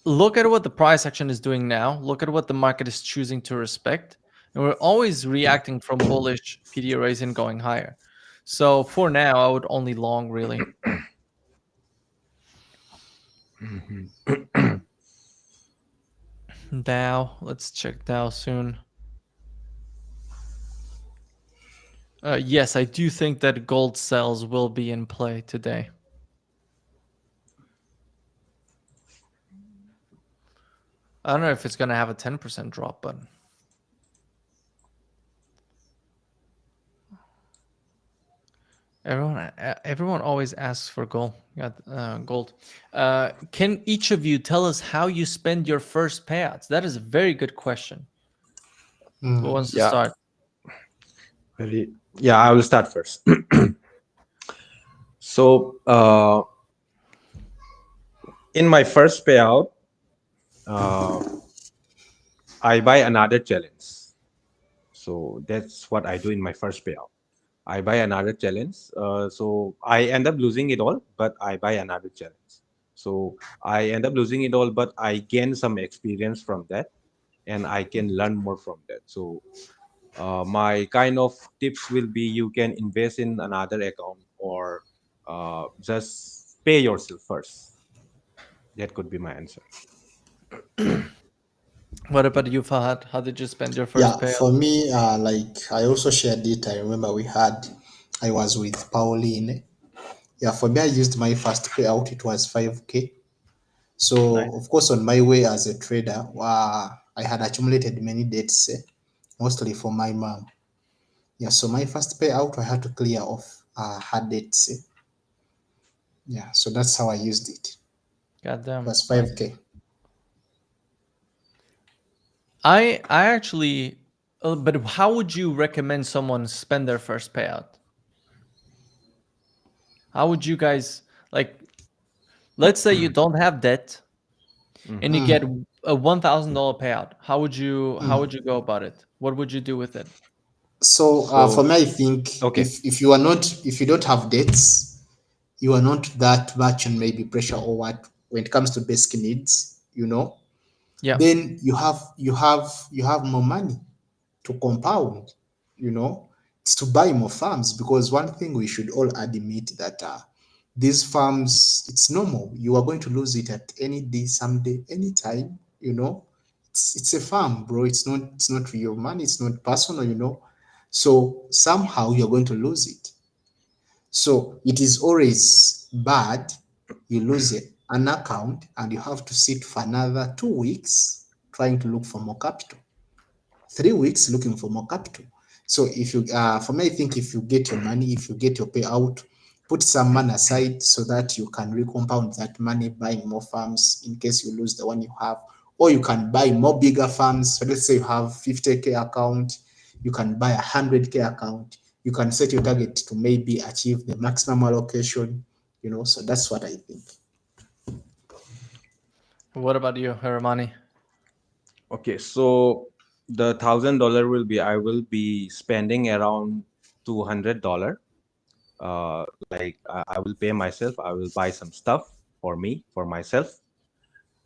look at what the price action is doing now, look at what the market is choosing to respect, and we're always reacting from bullish PD arrays and going higher. So for now, I would only long really. Dow, let's check Dow soon. Yes, I do think that gold sells will be in play today. I don't know if it's going to have a 10% drop, but everyone always asks for gold. Gold. Can each of you tell us how you spend your first payouts? That is a very good question. Who wants to start? I will start first. So in my first payout, I buy another challenge. So that's what I do in my first payout. I buy another challenge. So I end up losing it all, but I buy another challenge. So I end up losing it all, but I gain some experience from that, and I can learn more from that. So my kind of tips will be you can invest in another account or just pay yourself first. That could be my answer. What about you, Fahad? How did you spend your first Yeah, payout? for me, like I also shared it. I remember I was with Pauline. Yeah, for me, I used my first payout. It was 5K. Nice. So, of course, on my way as a trader, I had accumulated many debts, mostly for my mom. Yeah, so my first payout, I had to clear off her debts. Yeah, so that's how I used it. It Goddamn. was Nice. 5K. I actually, but how would you recommend someone spend their first payout? How would you guys like? Let's say you don't have debt and you get a $1,000 payout. How would you go about it? What would you do with it? So, for So me, I think okay. if you don't have debts, you are not that much on maybe pressure or what when it comes to basic needs, Yeah. then you have more money to compound, it's to buy more farms, because one thing we should all admit that these farms, it's normal, you are going to lose it at any day, someday, anytime. It's a farm, bro. It's not real money, it's not personal, so somehow you're going to lose it. So it is always bad you lose an account and you have to sit for another 2 weeks trying to look for more capital, 3 weeks looking for more capital. So if you, for me, I think if you get your money, if you get your payout, put some money aside so that you can recompound that money, buying more farms in case you lose the one you have, or you can buy more bigger farms. So let's say you have 50K account, you can buy 100K account. You can set your target to maybe achieve the maximum allocation. So that's what I think. What about you, Heramani? Okay, so the $1,000 will be I will be spending around $200. Like I will pay myself. I will buy some stuff for me, for myself,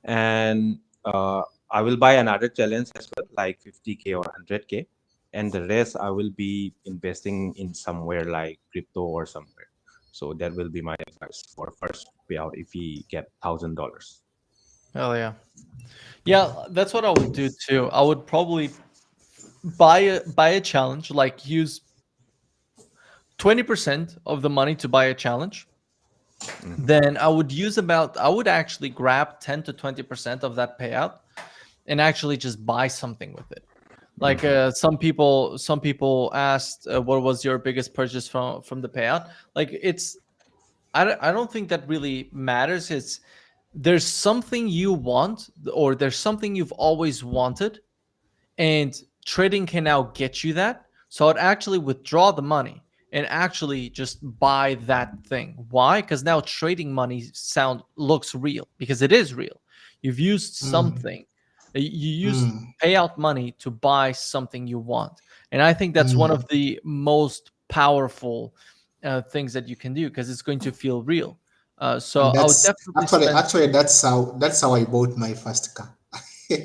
and I will buy another challenge as well, like 50K or 100K. and the rest I will be investing in somewhere like crypto or somewhere. So that will be my advice for first payout if we get $1,000. Hell yeah. Yeah, that's what I would do too. I would probably buy a challenge, like use 20% of the money to buy a challenge. Mhm. Then I would actually grab 10 to 20% of that payout and actually just buy something with it. Like Mhm. some people asked, what was your biggest purchase from the payout? Like I don't think that really matters. It's there's something you want, or there's something you've always wanted, and trading can now get you that. So I'd actually withdraw the money and actually just buy that thing. Why? Because now trading money looks real, because it is real. You've used Mm, something. You used mm, payout money to buy something you want, and I think that's one of mm. the most powerful things that you can do, because it's going to feel real. So And I would that's definitely actually spend. actually that's how I bought my first car.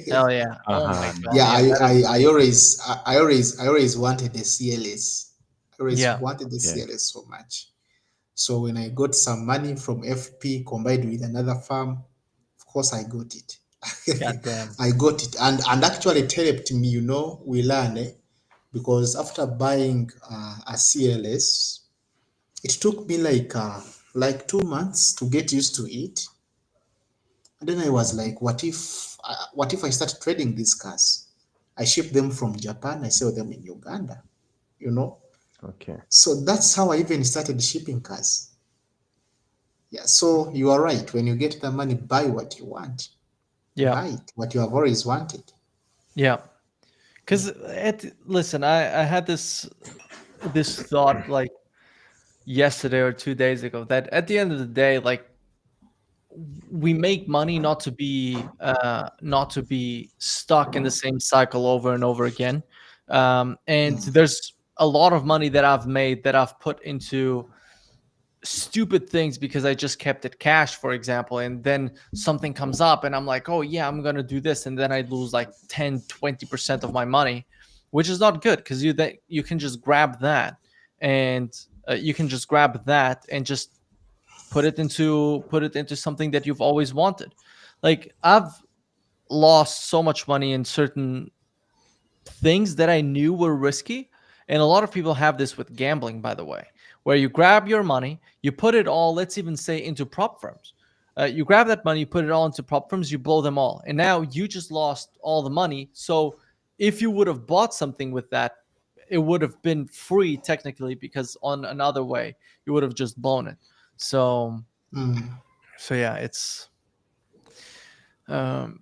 Hell yeah! Oh my Uh-huh. god! Yeah, Yeah, I, that is I, I amazing. always I always wanted a CLS. I always Yeah. wanted the Okay. CLS so much. So when I got some money from FP combined with another firm, of course I got it. God damn. I got it, and actually it helped me. We learn, because after buying a CLS, it took me like 2 months to get used to it. And then I was Mhm. like, what if I start trading these cars? I ship them from Japan, I sell them in Uganda, you know? Okay. So that's how I even started shipping cars. Yeah, so you are right. When you get the money, buy what you want. Yeah. Buy it, what you have always wanted. Yeah. Yeah. Because listen, I had this thought like yesterday or 2 days ago, that at the end of the day, like, we make money not to be stuck in the same cycle over and over again. And Mm, there's a lot of money that I've made that I've put into stupid things because I just kept it cash, for example, and then something comes up and I'm like, oh yeah, I'm gonna do this, and then I lose like 10-20% of my money, which is not good, because you can just grab that, and just put it into something that you've always wanted. Like, I've lost so much money in certain things that I knew were risky. And a lot of people have this with gambling, by the way, where you grab your money, you put it all, let's even say, into prop firms. You grab that money, you put it all into prop firms, you blow them all. And now you just lost all the money. So if you would have bought something with that, it would have been free technically, because on another way, you would have just blown it. So, mm. so yeah, it's. Um,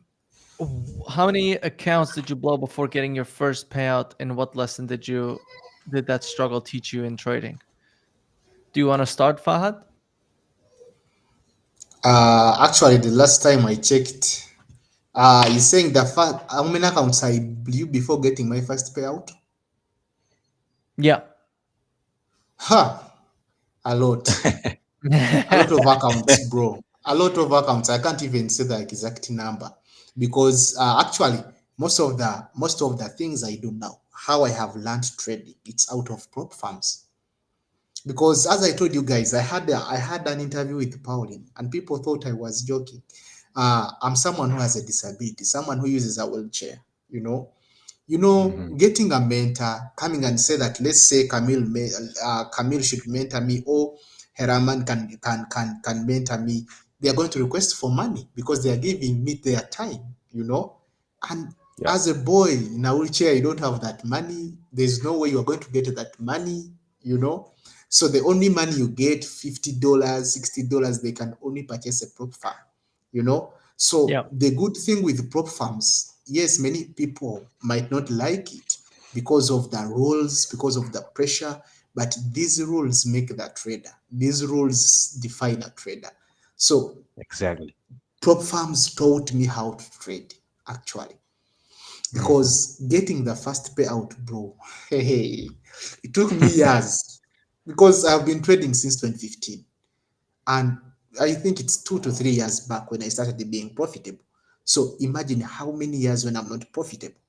how many accounts did you blow before getting your first payout, and what lesson did that struggle teach you in trading? Do you want to start, Fahad? Actually, the last time I checked, you're saying how many accounts I blew before getting my first payout? Yeah. Ha! A lot. A lot of accounts, bro. A lot of accounts. I can't even say the exact number, because actually most of the things I do now, how I have learned trading, it's out of prop firms. Because as I told you guys, I had an interview with Pauline, and people thought I was joking. I'm someone who has a disability, someone who uses a wheelchair. You know, Mhm. getting a mentor coming and say that, let's say Camille should mentor me, or Heraman can mentor me. They are going to request for money because they are giving me their time. And Yeah. as a boy in a wheelchair, you don't have that money. There's no way you are going to get that money. So the only money you get, $50, $60, they can only purchase a prop farm. So Yeah. the good thing with prop farms, yes, many people might not like it because of the rules, because of the pressure, but these rules make the trader. These rules define a trader. So Exactly. prop farms taught me how to trade, actually, Mhm. because getting the first payout, bro, hey, it took me years, because I've been trading since 2015, and I think it's 2 to 3 years back when I started being profitable. So imagine how many years when I'm not profitable.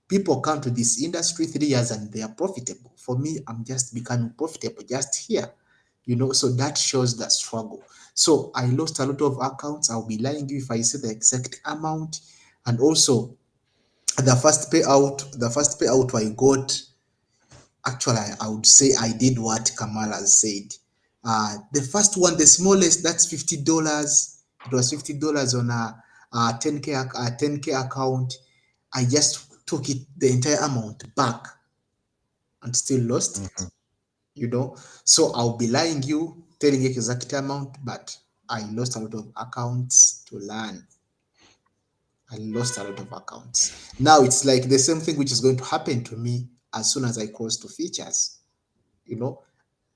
People come to this industry 3 years and they are profitable. For me, I'm just becoming profitable just here, so that shows the struggle. So I lost a lot of accounts. I'll be lying you if I say the exact amount. And also the first payout I got, actually, I would say I did what Kamal has said. The first one, the smallest, that's $50. It was $50 on a 10K account. I just took it, the entire amount back, and still lost Mm-hmm. it. So I'll be lying you, telling you exact amount, but I lost a lot of accounts to learn. I lost a lot of accounts. Now it's like the same thing which is going to happen to me as soon as I cross to features. You know,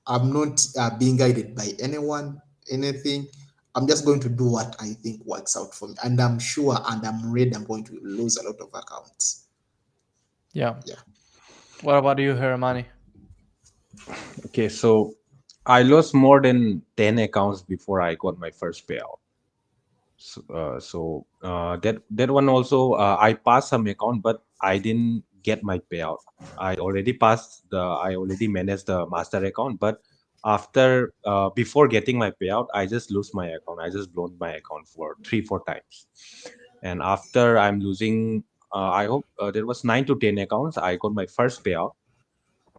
I'm not being guided by anyone, anything. I'm just going to do what I think works out for me. And I'm sure and I'm ready, I'm going to lose a lot of accounts. Yeah. Yeah. What about you, Heramani? Okay, so I lost more than 10 accounts before I got my first payout. That one also, I passed some account, but I didn't get my payout. I already managed the master account, but before getting my payout, I just lose my account. I just blown my account for 3 4 times, and after I'm losing, I hope there was 9 to 10 accounts. I got my first payout,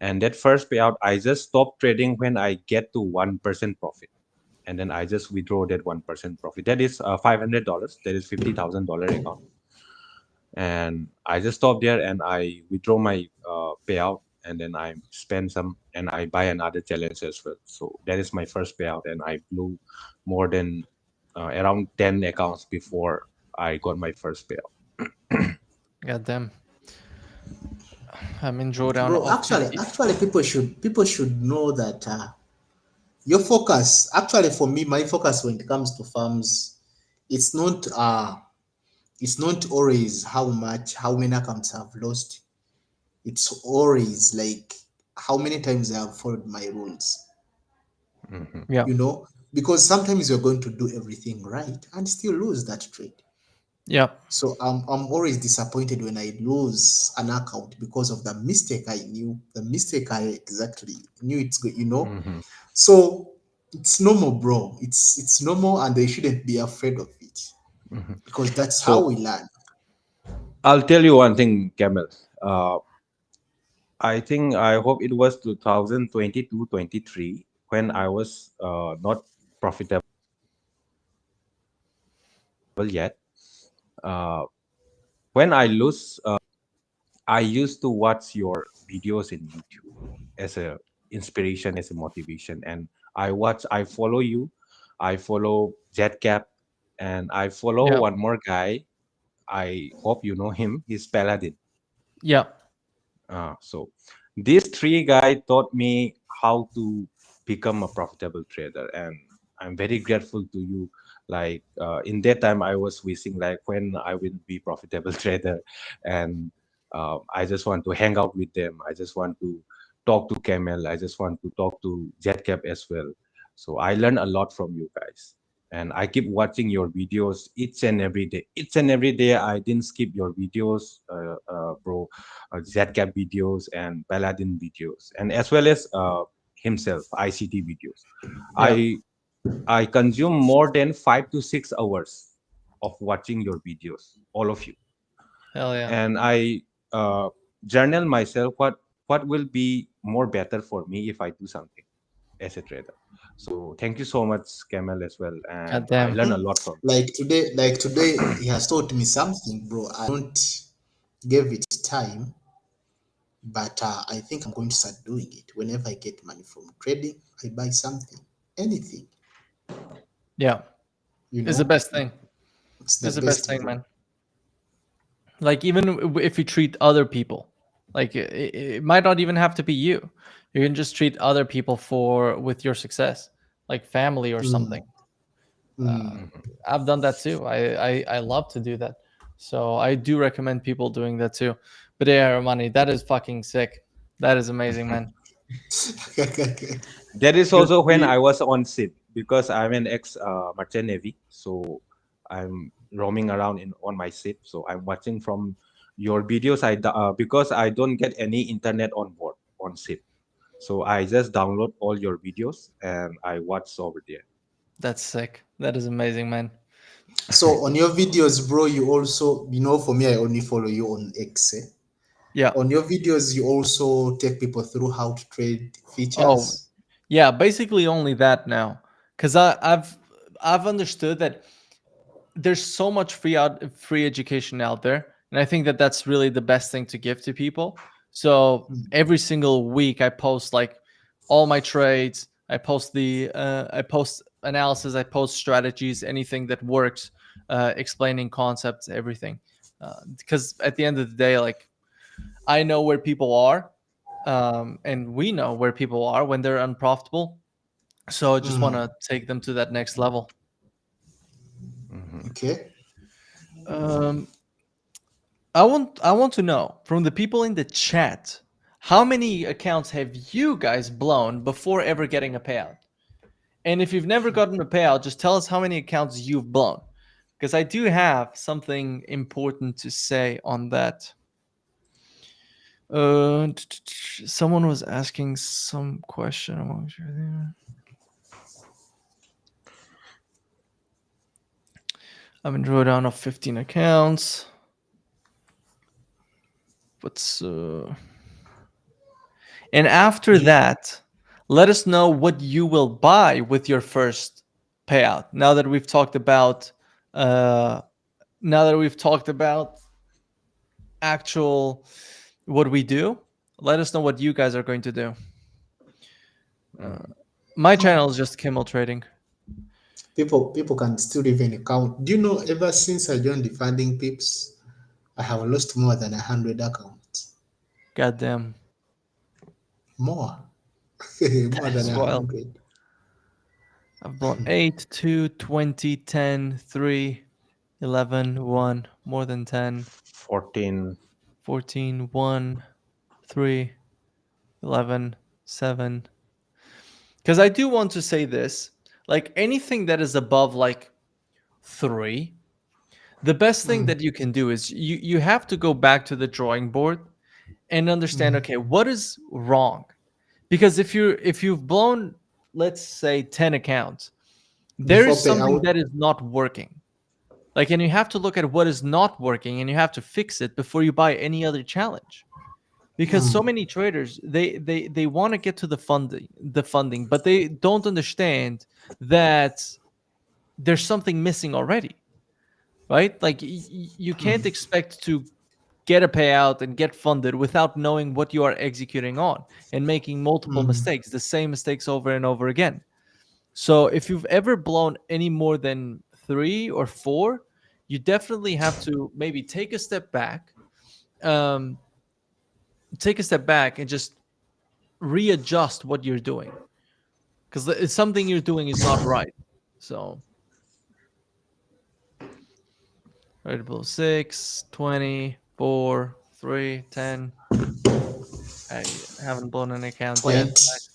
and that first payout, I just stopped trading when I get to 1% profit, and then I just withdraw that 1% profit. That is $500. That is $50,000 account, and I just stop there and I withdraw my payout, and then I spend some and I buy another challenge as well. So that is my first payout, and I blew more than around 10 accounts before I got my first payout. God damn. I'm in drawdown Bro, of actually, 50. actually, people should know that your focus. Actually, for me, my focus when it comes to farms, it's not always how many accounts I've lost. It's always like how many times I have followed my rules. Mhm. Yeah. Because sometimes you're going to do everything right and still lose that trade. Yeah. So I'm always disappointed when I lose an account because of the mistake I knew, the mistake I exactly knew it's good. Mhm. So it's normal, bro. It's normal, and they shouldn't be afraid of it Mhm. because that's how So we learn. I'll tell you one thing, Camel. I think I hope it was 2022-23 when I was not profitable yet. Uh, when I lose, I used to watch your videos in YouTube as a inspiration, as a motivation, and I follow you, I follow Zcap, and I follow Yeah. one more guy. I hope you know him. He's Paladin. Yeah. So these three guys taught me how to become a profitable trader, and I'm very grateful to you. Like in that time, I was wishing like when I will be profitable trader, and I just want to hang out with them. I just want to talk to Camel. I just want to talk to Jetcap as well. So I learned a lot from you guys, and I keep watching your videos each and every day. Each and every day, I didn't skip your videos, bro. Zcap videos and Paladin videos, and as well as himself ICT videos. Yeah. I consume more than 5 to 6 hours of watching your videos, all of you, Hell yeah. and I journal myself what will be more better for me if I do something as a trader. So thank you so much, Kamel, as well, God and I damn. learn a lot from Like today, he has taught me something, bro. I don't give it time, but I think I'm going to start doing it. Whenever I get money from trading, I buy something, anything. Yeah. You It's the know, best thing. it's the It's the best best, thing, bro. man. Like even if you treat other people, like it might not even have to be you. You can just treat other people for with your success, like family or something. Mm, mm. Mhm. I've done that too. I love to do that. So I do recommend people doing that too. But yeah, Romani, that is fucking sick. That is amazing, man. That is Good also for when you. I was on SIP because I'm an ex Merchant Navy, so I'm roaming around in on my SIP. So I'm watching from your videos because I don't get any internet on board on ship, so I just download all your videos and I watch over there. That's sick. That is amazing, man. So on your videos, bro, you also, for me, I only follow you on X. Yeah. On your videos, you also take people through how to trade Oh, features. yeah. Basically, only that now, because I've understood that there's so much free education out there, and I think that that's really the best thing to give to people. So Mm, every single week I post like all my trades. I post analysis, I post strategies, anything that works, explaining concepts, everything, because at the end of the day, like, I know where people are, and we know where people are when they're unprofitable, so I just want mm, to take them to that next level. Mhm. okay. um I want to know from the people in the chat, how many accounts have you guys blown before ever getting a payout? And if you've never gotten a payout, just tell us how many accounts you've blown, because I do have something important to say on that. Someone was asking some question. I'm in drawdown of 15 accounts. What's And after You, that, let us know what you will buy with your first payout. Uh, now that we've talked about actual what we do, let us know what you guys are going to do. Uh, my channel is just Kimmel Trading. people can still even count. Do you know, ever since I joined the funding pips, I have lost more than 100 accounts. Goddamn, More. that More than is a wild. hundred. I've blown 8, 2, 20, 10, 3, 11, 1, more than 10, 14. 14, 1, 3, 11, 7. Because I do want to say this, like anything that is above like 3, the best thing Mm, that you can do is you have to go back to the drawing board and understand, mm. okay, what is wrong? Because if you've blown, let's say, 10 accounts, there is Before something payout. that is not working. Like, and you have to look at what is not working and you have to fix it before you buy any other challenge. Because so Mm, many traders, they want to get to the funding, but they don't understand that there's something missing already, right? Like, you can't mm, expect to get a payout and get funded without knowing what you are executing on and making multiple mm, mistakes, the same mistakes over and over again. So if you've ever blown any more than 3 or 4, you definitely have to maybe um, take a step back and just readjust what you're doing, because it's something you're doing is not right. So right below 6, 20, 4, 3, 10. I haven't blown an account yet. 20.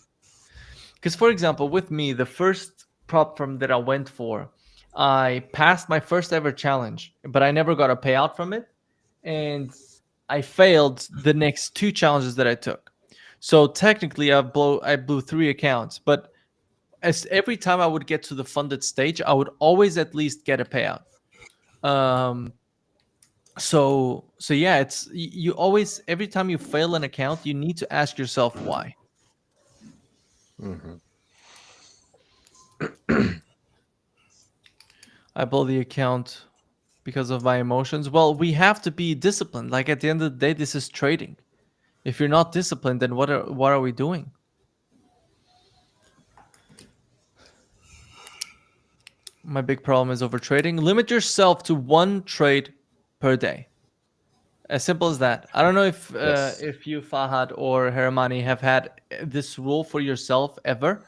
Because, for example, with me, the first prop firm that I went for, I passed my first ever challenge, but I never got a payout from it. And I failed the next 2 challenges that I took. So technically, I blew 3 accounts. But as every time I would get to the funded stage, I would always at least get a payout. Um, so yeah, it's you always, every time you fail an account, you need to ask yourself why. Mhm. I blow the account because of my emotions. Well, we have to be disciplined. Like, at the end of the day, this is trading. If you're not disciplined, then what are we doing? My big problem is over trading. Limit yourself to 1 trade per day. As simple as that. I don't know Yes. if you, Fahad, or Heramani, have had this rule for yourself ever.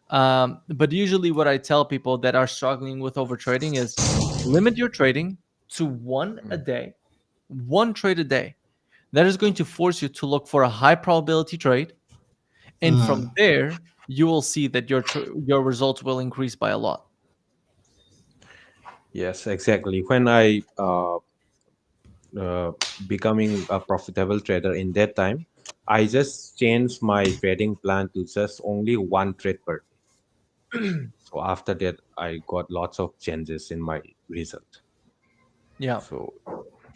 But usually, what I tell people that are struggling with overtrading is limit your trading to 1 a day, 1 trade a day. That is going to force you to look for a high probability trade, and from Mm, there, you will see that your results will increase by a lot. Yes, exactly. When I becoming a profitable trader in that time, I just changed my trading plan to just only one trade per day. So after that, I got lots of changes in my result. Yeah. So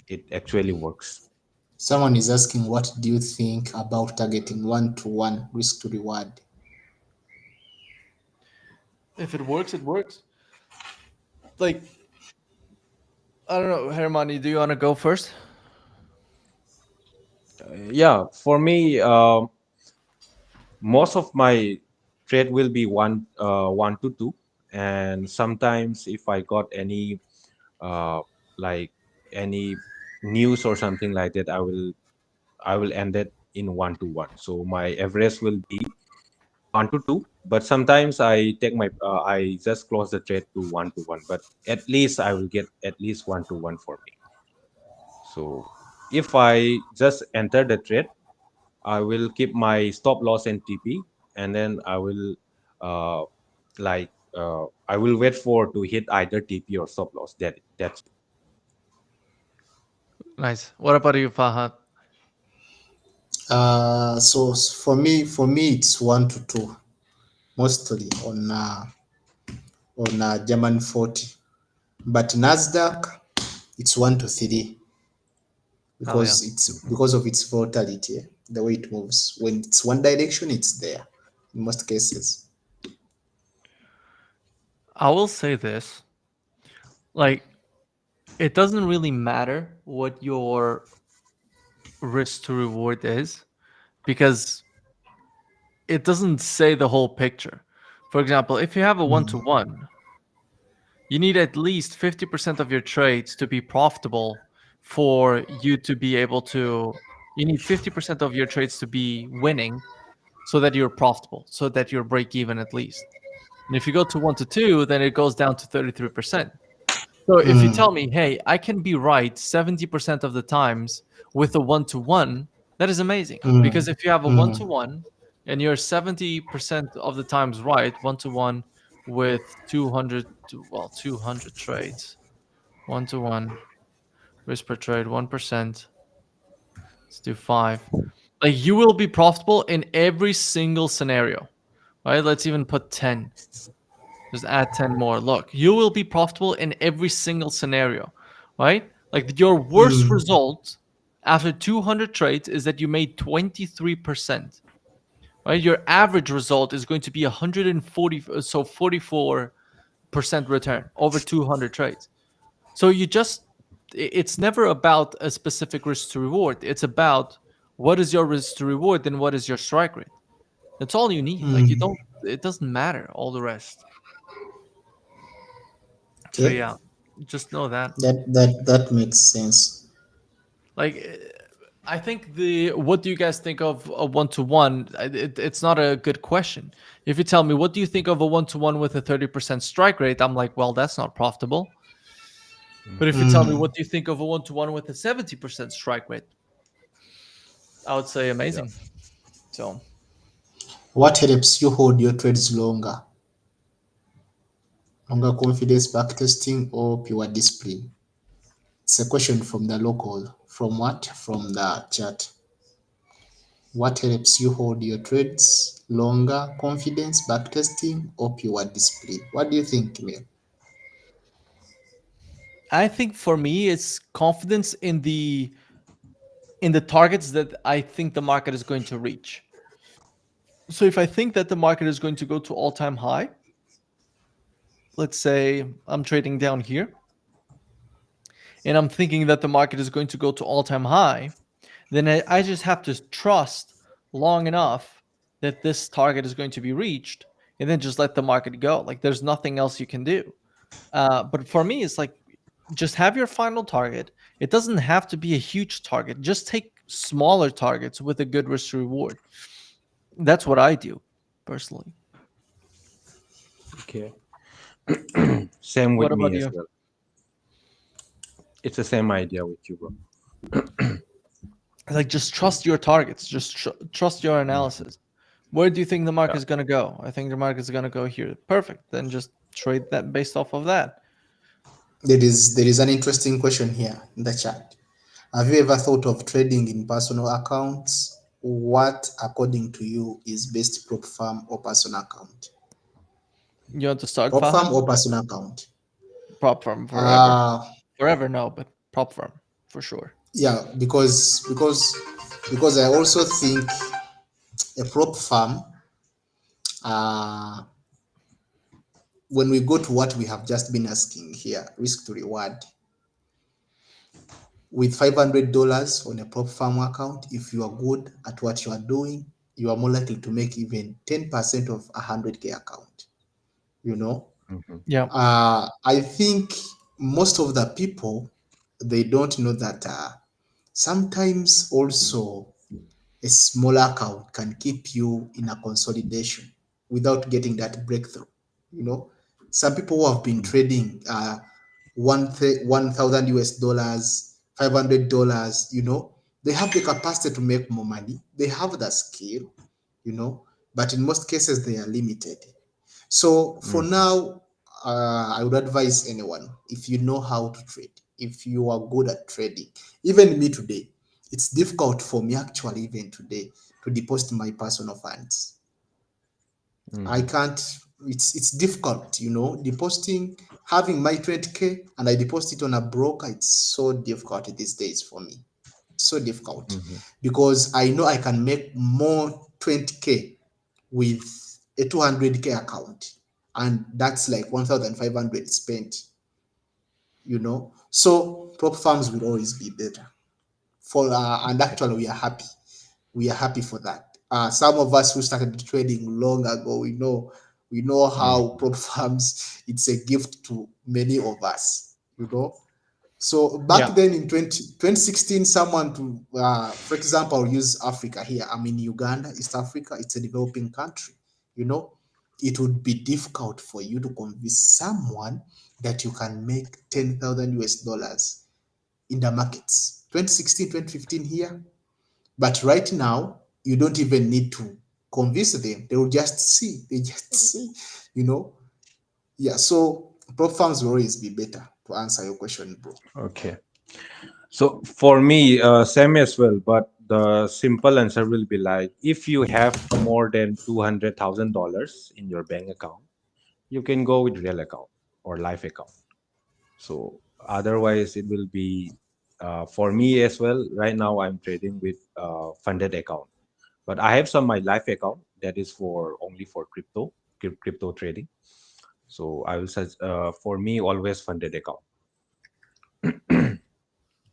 it actually works. Someone is asking, what do you think about targeting one-to-one risk to reward? If it works, it works. Like, I don't know, Heramani, do you want to go first? Yeah, for me, most of my trade will be one to two, and sometimes if I got any like any news or something like that, I will end it in one to one. So my average will be one to two, but sometimes I just close the trade to one to one, but at least I will get at least one to one for me. So if I just enter the trade, I will keep my stop loss and TP, and then uh, I will wait for to hit either TP or stop loss. That's it. Nice. What about you, Fahad? So for me, it's 1 to 2, mostly on German 40, but NASDAQ it's 1 to 3 Oh yeah. because of its volatility, the way it moves. When it's one direction, it's there in most cases. I will say this. Like, it doesn't really matter what your risk to reward is because it doesn't say the whole picture. For example, if you have a one to Mm, one, you need at least 50% of your trades to be profitable for you to be able to. You need 50% of your trades to be winning so that you're profitable, so that you're break even at least. And if you go to 1 to 2, then it goes down to 33%. So if you tell mm, me, hey, I can be right 70% of the times with a 1 to 1, that is amazing. Because mm, if you have a one mm, to one and you're 70% of the times right, 1 to 1 with 200 trades, 1 to 1, risk per trade, 1%, let's do 5. Like, you will be profitable in every single scenario, right? Let's even put 10. Just add 10 more. Look, you will be profitable in every single scenario, right? Like, your worst mm, result after 200 trades is that you made 23%, right? Your average result is going to be 140, so 44% return over 200 trades. So it's never about a specific risk to reward. It's about what is your risk to reward and what is your strike rate. That's all you need. Like, mm. it doesn't matter all the rest. So Okay, yeah, just know that. that makes sense. Like, I think the what do you guys think of a 1 to 1? It's not a good question. If you tell me what do you think of a 1 to 1 with a 30% strike rate, I'm like, well, that's not profitable. But if you tell me Mm. what do you think of a 1 to 1 with a 70% strike rate, I would say Yeah. amazing. So What helps you hold your trades longer? Longer confidence, backtesting, or pure discipline? It's a question from the local. From what? From the chat. What helps you hold your trades longer? Confidence, backtesting, or pure discipline? What do you think, Kimmel? I think for me, it's confidence in the targets that I think the market is going to reach. So if I think that the market is going to go to all-time high, let's say I'm trading down here and I'm thinking that the market is going to go to all-time high, then I just have to trust long enough that this target is going to be reached and then just let the market go. Like, there's nothing else you can do. But for me, it's like, just have your final target. It doesn't have to be a huge target. Just take smaller targets with a good risk to reward. That's what I do personally. Okay. Same with What me about as you? well. It's the same idea with you, bro. Like, just trust your targets. Just trust your Mhm. analysis. Where do you think the market Yeah. is going to go? I think the market is going to go here. Perfect. Then just trade that based off of that. There is an interesting question here in the chat. Have you ever thought of trading in personal accounts? What, according to you, is best, prop firm or personal account? You want to start, Prop Fahad? firm or personal account? Prop firm forever. Uh Forever, no, but prop firm for sure. yeah, because I also think a prop firm, uh when we go to what we have just been asking here, risk to reward, with $500 on a prop firm account, if you are good at what you are doing, you are more likely to make even 10% of a 100K account. You know, Mhm. Yeah. I think most of the people, they don't know that sometimes also a smaller account can keep you in a consolidation without getting that breakthrough. You know, some people who have been Mm. trading 1,000 US dollars, $500, you know, they have the capacity to make more money. They have the skill, you know, but in most cases they are limited. So for Mhm. now, I would advise anyone, if you know how to trade, if you are good at trading, even me today, it's difficult for me actually even today to deposit my personal funds. I Mhm. can't. It's difficult, you know, depositing, having my 20K and I deposit it on a broker. It's so difficult these days for me. It's so difficult Mhm. because I know I can make more 20K with a 200K account, and that's like 1,500 spent, you know. So prop firms will always be better for, and Okay. actually we are happy. We are happy for that. Some of us who started trading long ago, we know Mm. how prop firms, it's a gift to many of us, you know. So back Yeah. then in 2016, someone to, for example, I'll use Africa here. I'm in Uganda, East Africa. It's a developing country. You know, it would be difficult for you to convince someone that you can make 10,000 US dollars in the markets. 2016, 2015 here. But right now, you don't even need to convince them. They will just see. They just see, you know. Yeah. So prop firms will always be better, to answer your question, bro. Okay. So for me, same as well, but the simple answer will be like if you have more than $200,000 in your bank account, you can go with real account or life account. So otherwise, it will be for me as well. Right now, I'm trading with funded account, but I have some my life account that is for only for crypto trading. So I will say for me always funded account.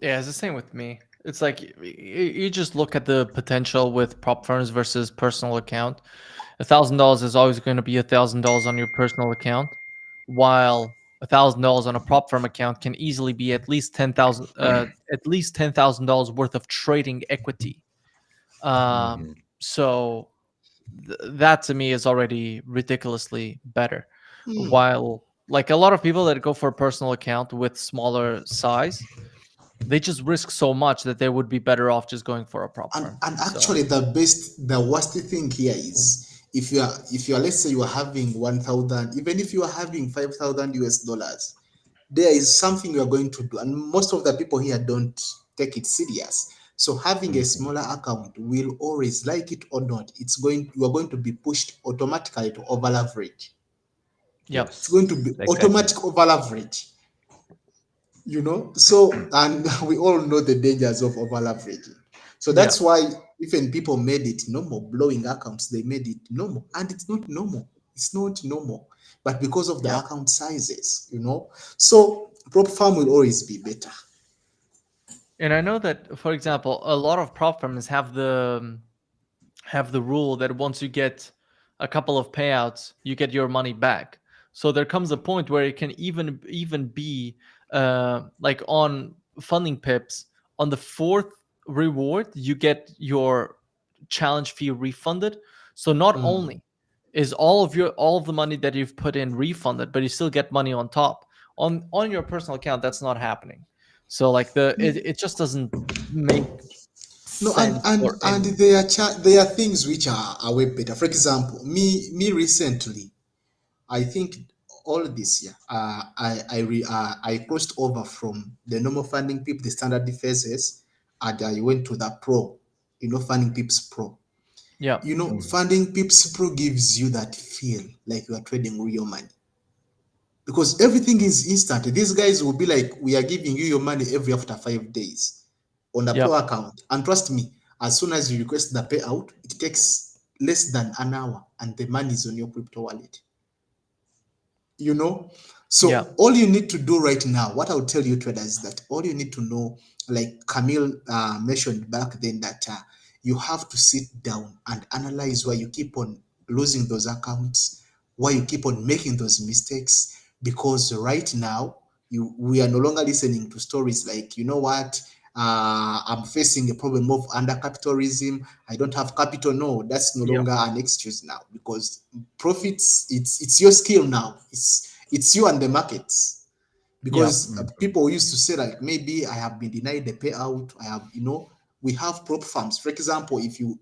Yeah, it's the same with me. It's like you just look at the potential with prop firms versus personal account. $1,000 is always going to be $1,000 on your personal account, while $1,000 on a prop firm account can easily be at least $10,000 worth of trading equity. Um, Hmm. so that to me is already ridiculously better. Hmm. While like a lot of people that go for a personal account with smaller size, they just risk so much that they would be better off just going for a prop firm. And So actually the worst thing here is, if you are, let's say you are having 1,000, even if you are having 5,000 US dollars, there is something you are going to do, and most of the people here don't take it serious. So having a Hmm. smaller account will always, like it or not, you are going to be pushed automatically to over leverage. yep. It's Yes, going to be exactly. automatic over leverage, you know. So, and we all know the dangers of over leveraging. So Yeah. that's why even people made it normal, blowing accounts, they made it normal, and it's not normal. It's not normal, but because of the Yeah. account sizes, you know. So prop farm will always be better. And I know that, for example, a lot of prop firms have the rule that once you get a couple of payouts, you get your money back. So there comes a point where it can even be like on funding pips, on the fourth reward, you get your challenge fee refunded. So not Mm. only is all of the money that you've put in refunded, but you still get money on top. On your personal account, that's not happening. So like it just doesn't make No, sense or and in there are things which are way better. For example, me recently, I think all this year, I crossed over from the normal funding PIP, the standard phases. and I went to the Pro, FundingPips Pro. Yeah. FundingPips Pro gives you that feel like you are trading real money, because everything is instant. These guys will be like, we are giving you your money every after 5 days on a Yeah. Pro account. And trust me, as soon as you request the payout, it takes less than an hour and the money is on your crypto wallet. Yeah. So all you need to do right now, what I'll tell you traders, is that all you need to know, like Camille mentioned back then, that you have to sit down and analyze why you keep on losing those accounts, why you keep on making those mistakes. Because right now we are no longer listening to stories like, what, I'm facing a problem of undercapitalism, I don't have capital. No, that's no Yeah. longer an excuse now, because profits, it's your skill now. It's you and the markets. Yeah. Because people used to say, like, maybe I have been denied the payout. I have, we have prop firms. For example, if you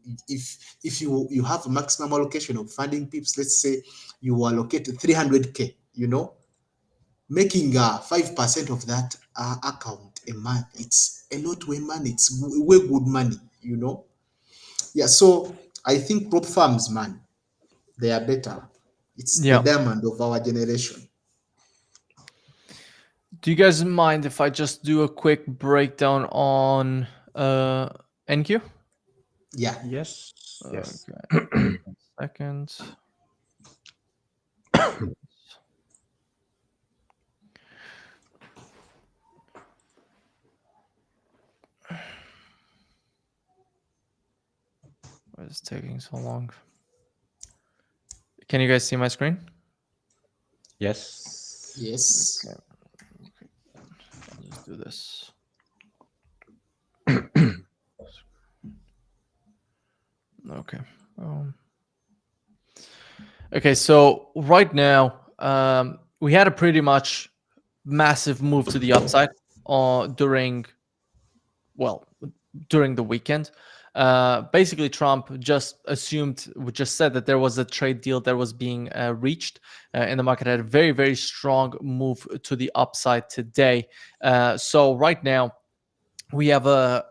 have a maximum allocation of FundingPips, let's say you allocate 300K, making 5% of that account a month, it's a lot of money. It's way good money. Yeah, so I think prop firms, man, they are better. It's the Yeah. diamond of our generation. Do you guys mind if I just do a quick breakdown on NQ? Yeah. Yes. Yes. Okay. Second. Why is it taking so long? Can you guys see my screen? Yes. Yes. Okay. I'll just do this. Okay. Okay, so right now, we had a pretty much massive move to the upside during the weekend. Basically, Trump just said that there was a trade deal that was being reached, and the market had a very, very strong move to the upside today. So right now, we have a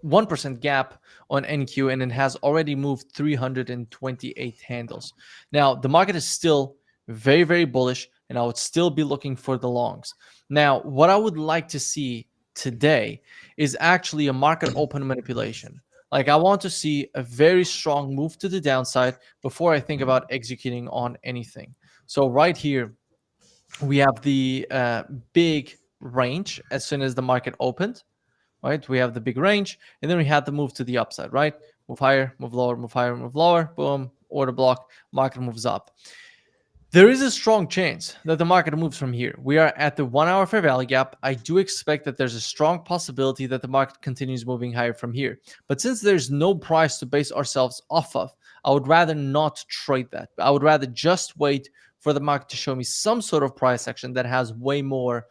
1% gap on NQ, and it has already moved 328 handles. Now, the market is still very, very bullish, and I would still be looking for the longs. Now, what I would like to see today is actually a market open manipulation. Like, I want to see a very strong move to the downside before I think about executing on anything. So right here, we have the big range as soon as the market opened. Right, we have the big range, and then we had the move to the upside. Right, move higher, move lower, move higher, move lower. Boom, order block, market moves up. There is a strong chance that the market moves from here. We are at the 1 hour fair value gap. I do expect that there's a strong possibility that the market continues moving higher from here. But since there's no price to base ourselves off of, I would rather not trade that. I would rather just wait for the market to show me some sort of price action that has way more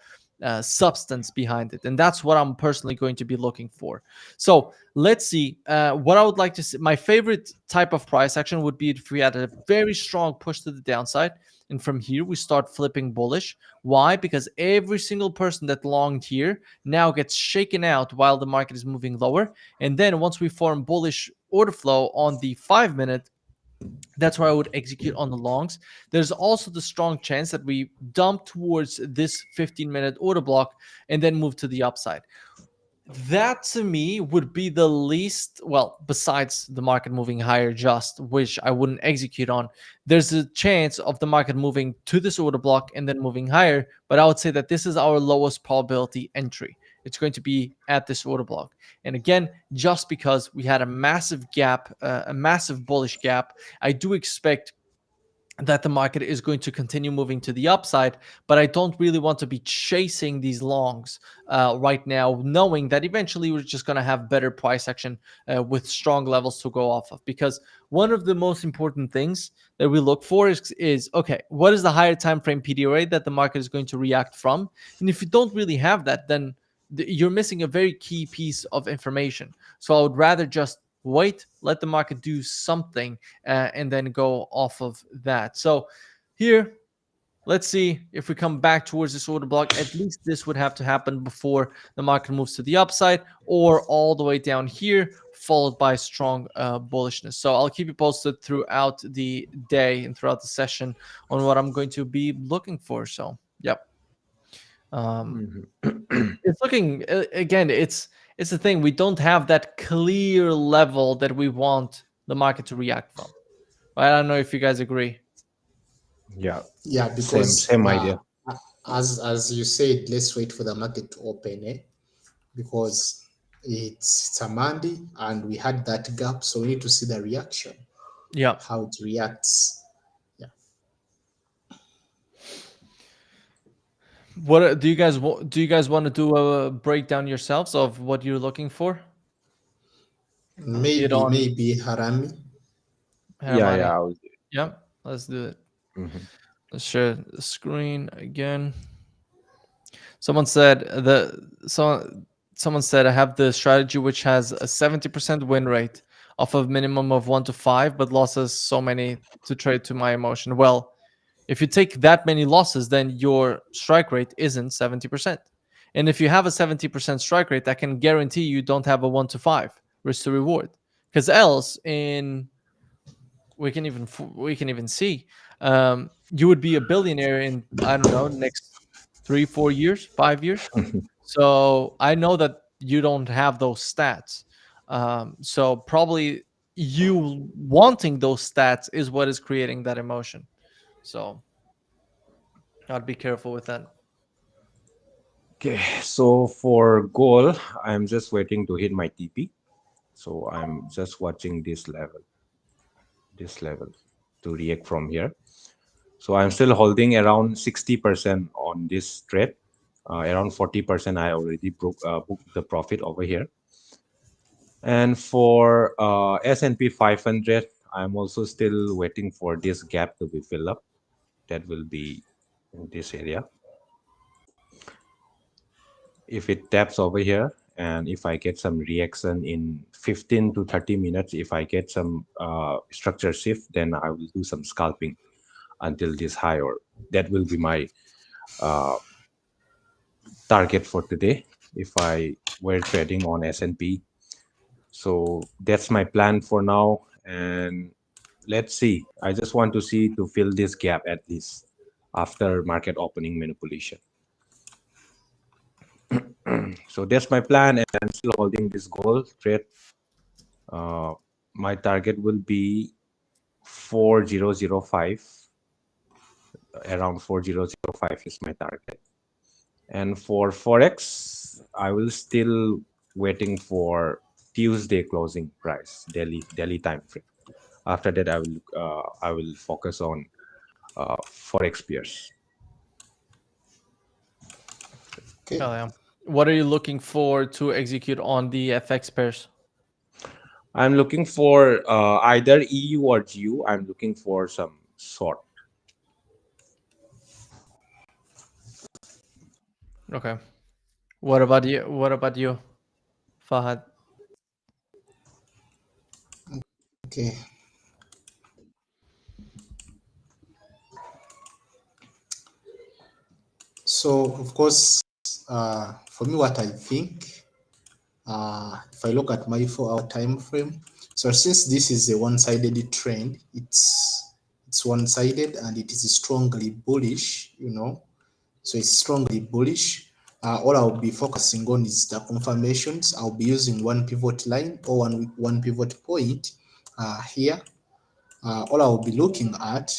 substance behind it. And that's what I'm personally going to be looking for. So let's see. What I would like to see, my favorite type of price action would be if we had a very strong push to the downside. And from here, we start flipping bullish. Why? Because every single person that longed here now gets shaken out while the market is moving lower. And then once we form bullish order flow on the 5-minute, that's where I would execute on the longs. There's also the strong chance that we dump towards this 15-minute order block and then move to the upside. That to me would be the least, well, besides the market moving higher, just which I wouldn't execute on. There's a chance of the market moving to this order block and then moving higher, but I would say that this is our lowest probability entry. It's going to be at this order block. And again, just because we had a massive gap, a massive bullish gap, I do expect that the market is going to continue moving to the upside, but I don't really want to be chasing these longs right now, knowing that eventually we're just going to have better price action with strong levels to go off of. Because one of the most important things that we look for is okay, what is the higher time frame PDRA that the market is going to react from? And if you don't really have that, then you're missing a very key piece of information. So I would rather just wait, let the market do something, and then go off of that. So here let's see if we come back towards this order block. At least this would have to happen before the market moves to the upside or all the way down here, followed by strong bullishness. So I'll keep you posted throughout the day and throughout the session on what I'm going to be looking for. So, yep. It's looking, again, it's the thing. We don't have that clear level that we want the market to react from. I don't know if you guys agree. Yeah, Yeah, same because same idea. as you said, let's wait for the market to open, because it's a Monday and we had that gap, so we need to see the reaction, Yeah. how it reacts. Yeah, What do you guys do? You guys want to do a breakdown yourselves of what you're looking for? Be it on maybe Harami. Yeah, Heramani. yeah. I was, Yeah, let's do it. mhm. Let's share the screen again. Someone said someone said I have the strategy which has a 70% win rate off of minimum of 1 to 5, but losses so many to trade to my emotion. Well, if you take that many losses, then your strike rate isn't 70%. And if you have a 70% strike rate, that can guarantee you don't have a 1 to 5 risk to reward. Because else, in we can even see, you would be a billionaire in, I don't know, next 3 4 years, 5 years. So I know that you don't have those stats. So probably you wanting those stats is what is creating that emotion. So I'd be careful with that. Okay, so for goal, I'm just waiting to hit my TP. So I'm just watching this level to react from here. So I'm still holding around 60% on this trade. Around 40% I already booked the profit over here. And for S&P 500, I'm also still waiting for this gap to be filled up. That will be in this area. If it taps over here, and if I get some reaction in 15 to 30 minutes, if I get some structure shift, then I will do some scalping until this high, or that will be my target for today if I were trading on S&P. So that's my plan for now, and let's see. I just want to see to fill this gap at least after market opening manipulation. So that's my plan, and I'm still holding this goal trade. My target will be 4005. Around 4005 is my target. And for Forex, I will still waiting for Tuesday closing price, daily time frame. After that, I will focus on Forex peers. Okay. Oh, yeah. What are you looking for to execute on the FX pairs? I'm looking for either EU or GU. I'm looking for some short. Okay. What about you? What about you, Fahad? Okay. So of course, for me, what I think, if I look at my 4-hour time frame, so since this is a one-sided trend, it's one-sided and it is strongly bullish, so it's strongly bullish. All I'll be focusing on is the confirmations. I'll be using one pivot line or one pivot point here. All I will be looking at,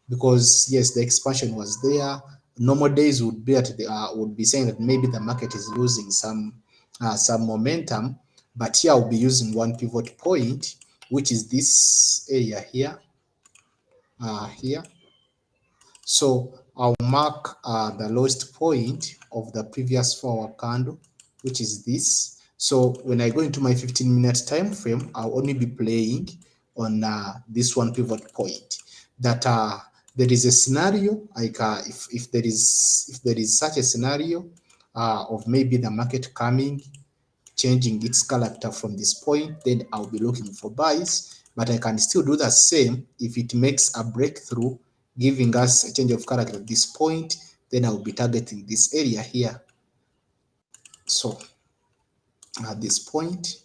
because yes, the expansion was there. Normal days would be would be saying that maybe the market is losing some momentum, but here I'll be using one pivot point, which is this area here, here. So I'll mark the lowest point of the previous 4-hour candle, which is this. So when I go into my 15-minute time frame, I'll only be playing on this one pivot point. That there is a scenario like if there is such a scenario of maybe the market coming, changing its character from this point, then I'll be looking for buys. But I can still do the same if it makes a breakthrough giving us a change of character at this point, then I'll be targeting this area here. So at this point,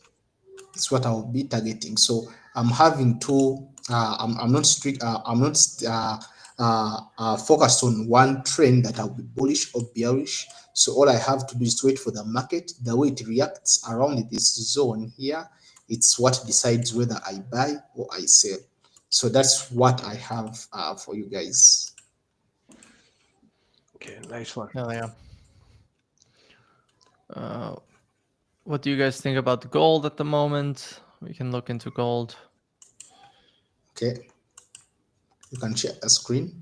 it's what I'll be targeting. So I'm having two. I'm not strict. I'm not focused on one trend that I'll be bullish or bearish. So all I have to do is to wait for the market. The way it reacts around this zone here, it's what decides whether I buy or I sell. So that's what I have for you guys. Okay, nice one. Oh yeah. What do you guys think about the gold at the moment? We can look into gold. Okay, you can share a screen.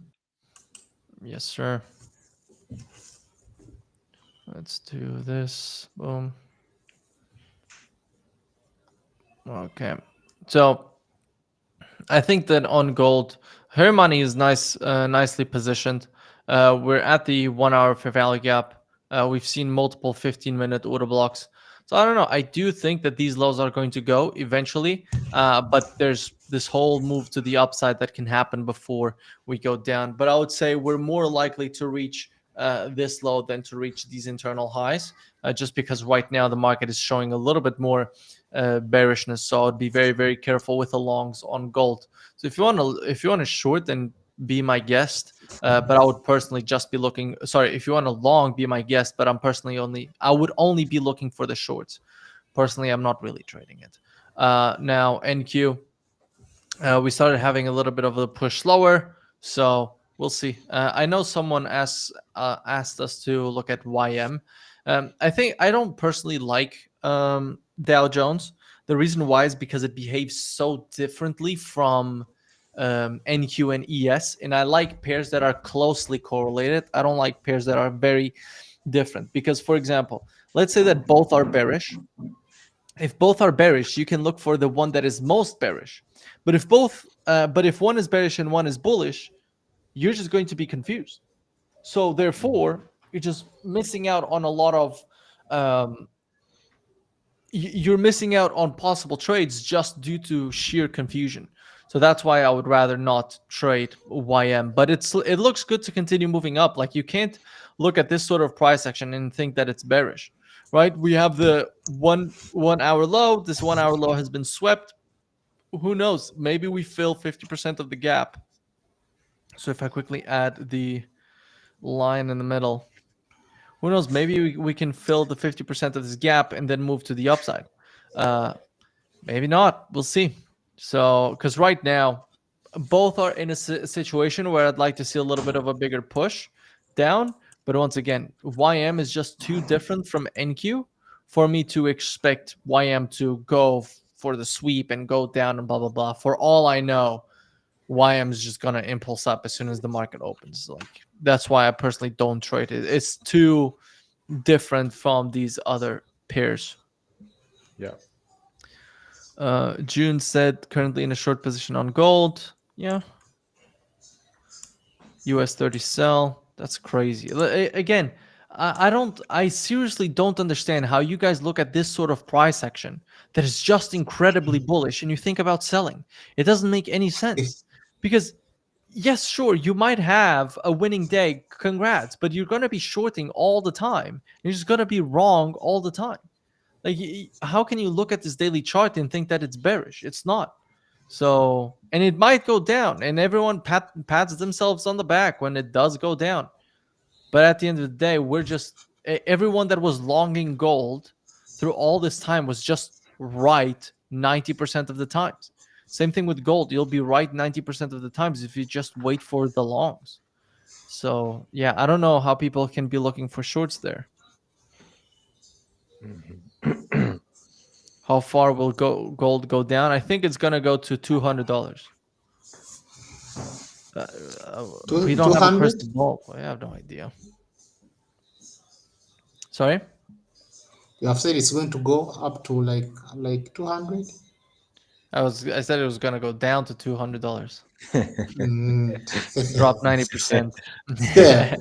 Yes, sir. Let's do this. Boom. Okay. So I think that on gold, Heramani is nicely positioned. We're at the 1 hour fair value gap. We've seen multiple 15-minute order blocks. So I don't know. I do think that these lows are going to go eventually, but there's this whole move to the upside that can happen before we go down. But I would say we're more likely to reach this low than to reach these internal highs, just because right now the market is showing a little bit more bearishness. So I'd be very, very careful with the longs on gold. So if you want to short, then be my guest. But I would personally just be looking. Sorry, if you want to long, be my guest. But I would only be looking for the shorts. Personally, I'm not really trading it. Now NQ, we started having a little bit of a push slower, so we'll see. I know someone asked us to look at YM. I think I don't personally like Dow Jones. The reason why is because it behaves so differently from NQ and ES, and I like pairs that are closely correlated. I don't like pairs that are very different because, for example, let's say that both are bearish. If both are bearish, you can look for the one that is most bearish. But if one is bearish and one is bullish, you're just going to be confused. So therefore, you're just missing out on a lot of you're missing out on possible trades just due to sheer confusion. So that's why I would rather not trade YM. But it looks good to continue moving up. Like, you can't look at this sort of price action and think that it's bearish, right? We have the one hour low. This 1 hour low has been swept. Who knows? Maybe we fill 50% of the gap. So if I quickly add the line in the middle, who knows? Maybe we can fill the 50% of this gap and then move to the upside. Maybe not. We'll see. So, because right now, both are in a situation where I'd like to see a little bit of a bigger push down. But once again, YM is just too different from NQ for me to expect YM to go for the sweep and go down and blah, blah, blah. For all I know, YM is just going to impulse up as soon as the market opens. Like, that's why I personally don't trade it. It's too different from these other pairs. Yeah. June said currently in a short position on gold. Yeah. US 30 sell. That's crazy. Again, I seriously don't understand how you guys look at this sort of price action that is just incredibly bullish and you think about selling. It doesn't make any sense because, yes, sure, you might have a winning day. Congrats. But you're going to be shorting all the time. You're just going to be wrong all the time. Like, how can you look at this daily chart and think that it's bearish? It's not. So, and it might go down, and everyone pats themselves on the back when it does go down. But at the end of the day, everyone that was longing gold through all this time was just right 90% of the times. Same thing with gold. You'll be right 90% of the times if you just wait for the longs. So, yeah, I don't know how people can be looking for shorts there. How far will gold go down? I think it's gonna go to $200. We don't have a crystal ball. I have no idea. Sorry? You have said it's going to go up to like 200. I said it was gonna go down to $200. Mm. Drop 90%. Yeah.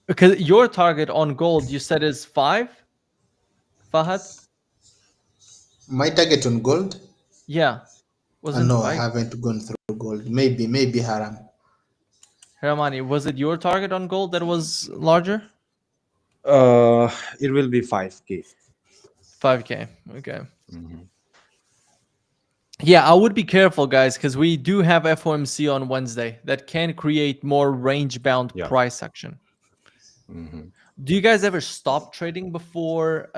Because your target on gold, you said, is 5, Fahad? My target on gold? Yeah. Wasn't No, I 5K. haven't gone through gold. Maybe Haram. Heramani, was it your target on gold that was larger? It will be 5K. 5K. Okay. Mhm. Yeah, I would be careful, guys, because we do have FOMC on Wednesday that can create more range-bound Yeah. price action. Mhm. Do you guys ever stop trading before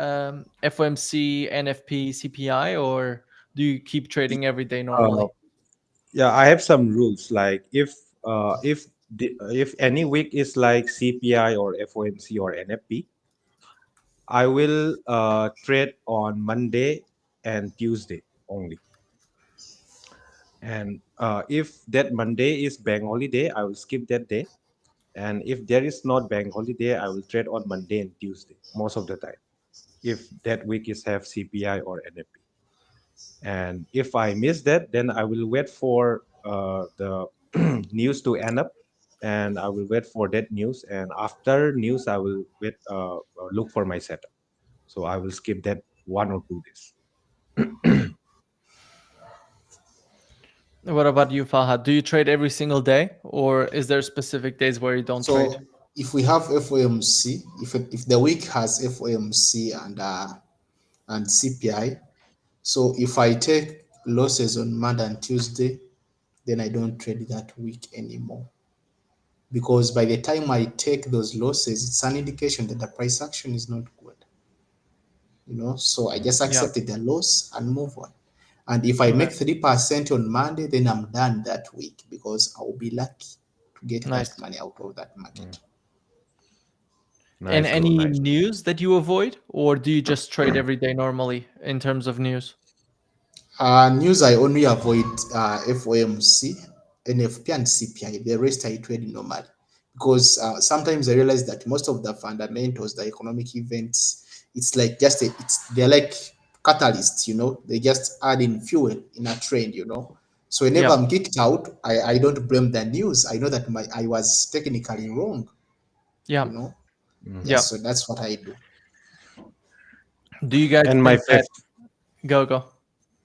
FOMC, NFP, CPI, or do you keep trading every day Uh, normally? yeah, I have some rules. Like if any week is like CPI or FOMC or NFP, I will trade on Monday and Tuesday only. And if that Monday is bank holiday, I will skip that day. And if there is not bank holiday, I will trade on Monday and Tuesday most of the time. If that week is have CPI or NFP. And if I miss that, then I will wait for the news to end up, and I will wait for that news. And after news, I will look for my setup. So I will skip that 1 or 2 days. What about you, Fahad? Do you trade every single day, or is there specific days where you don't trade? So if we have FOMC, if the week has FOMC and CPI, so if I take losses on Monday and Tuesday, then I don't trade that week anymore. Because by the time I take those losses, it's an indication that the price action is not good. So I just Yeah, accepted the loss and move on. And if I make nice, 3% on Monday, then I'm done that week because I will be lucky to get that nice. money out of that Mm. market. And Nice, bro. any Nice. news that you avoid, or do you just trade every day normally in terms of news? News I only avoid FOMC, NFP, and CPI. The rest I trade normally because sometimes I realize that most of the fundamentals, the economic events, it's like they're like catalysts. They just add in fuel in a trend. So whenever Yeah, I'm kicked out, I don't blame the news. I know that I was technically wrong. yeah, You know, yeah. yeah. So that's what I do. Do you guys And my think that? fifth. Go?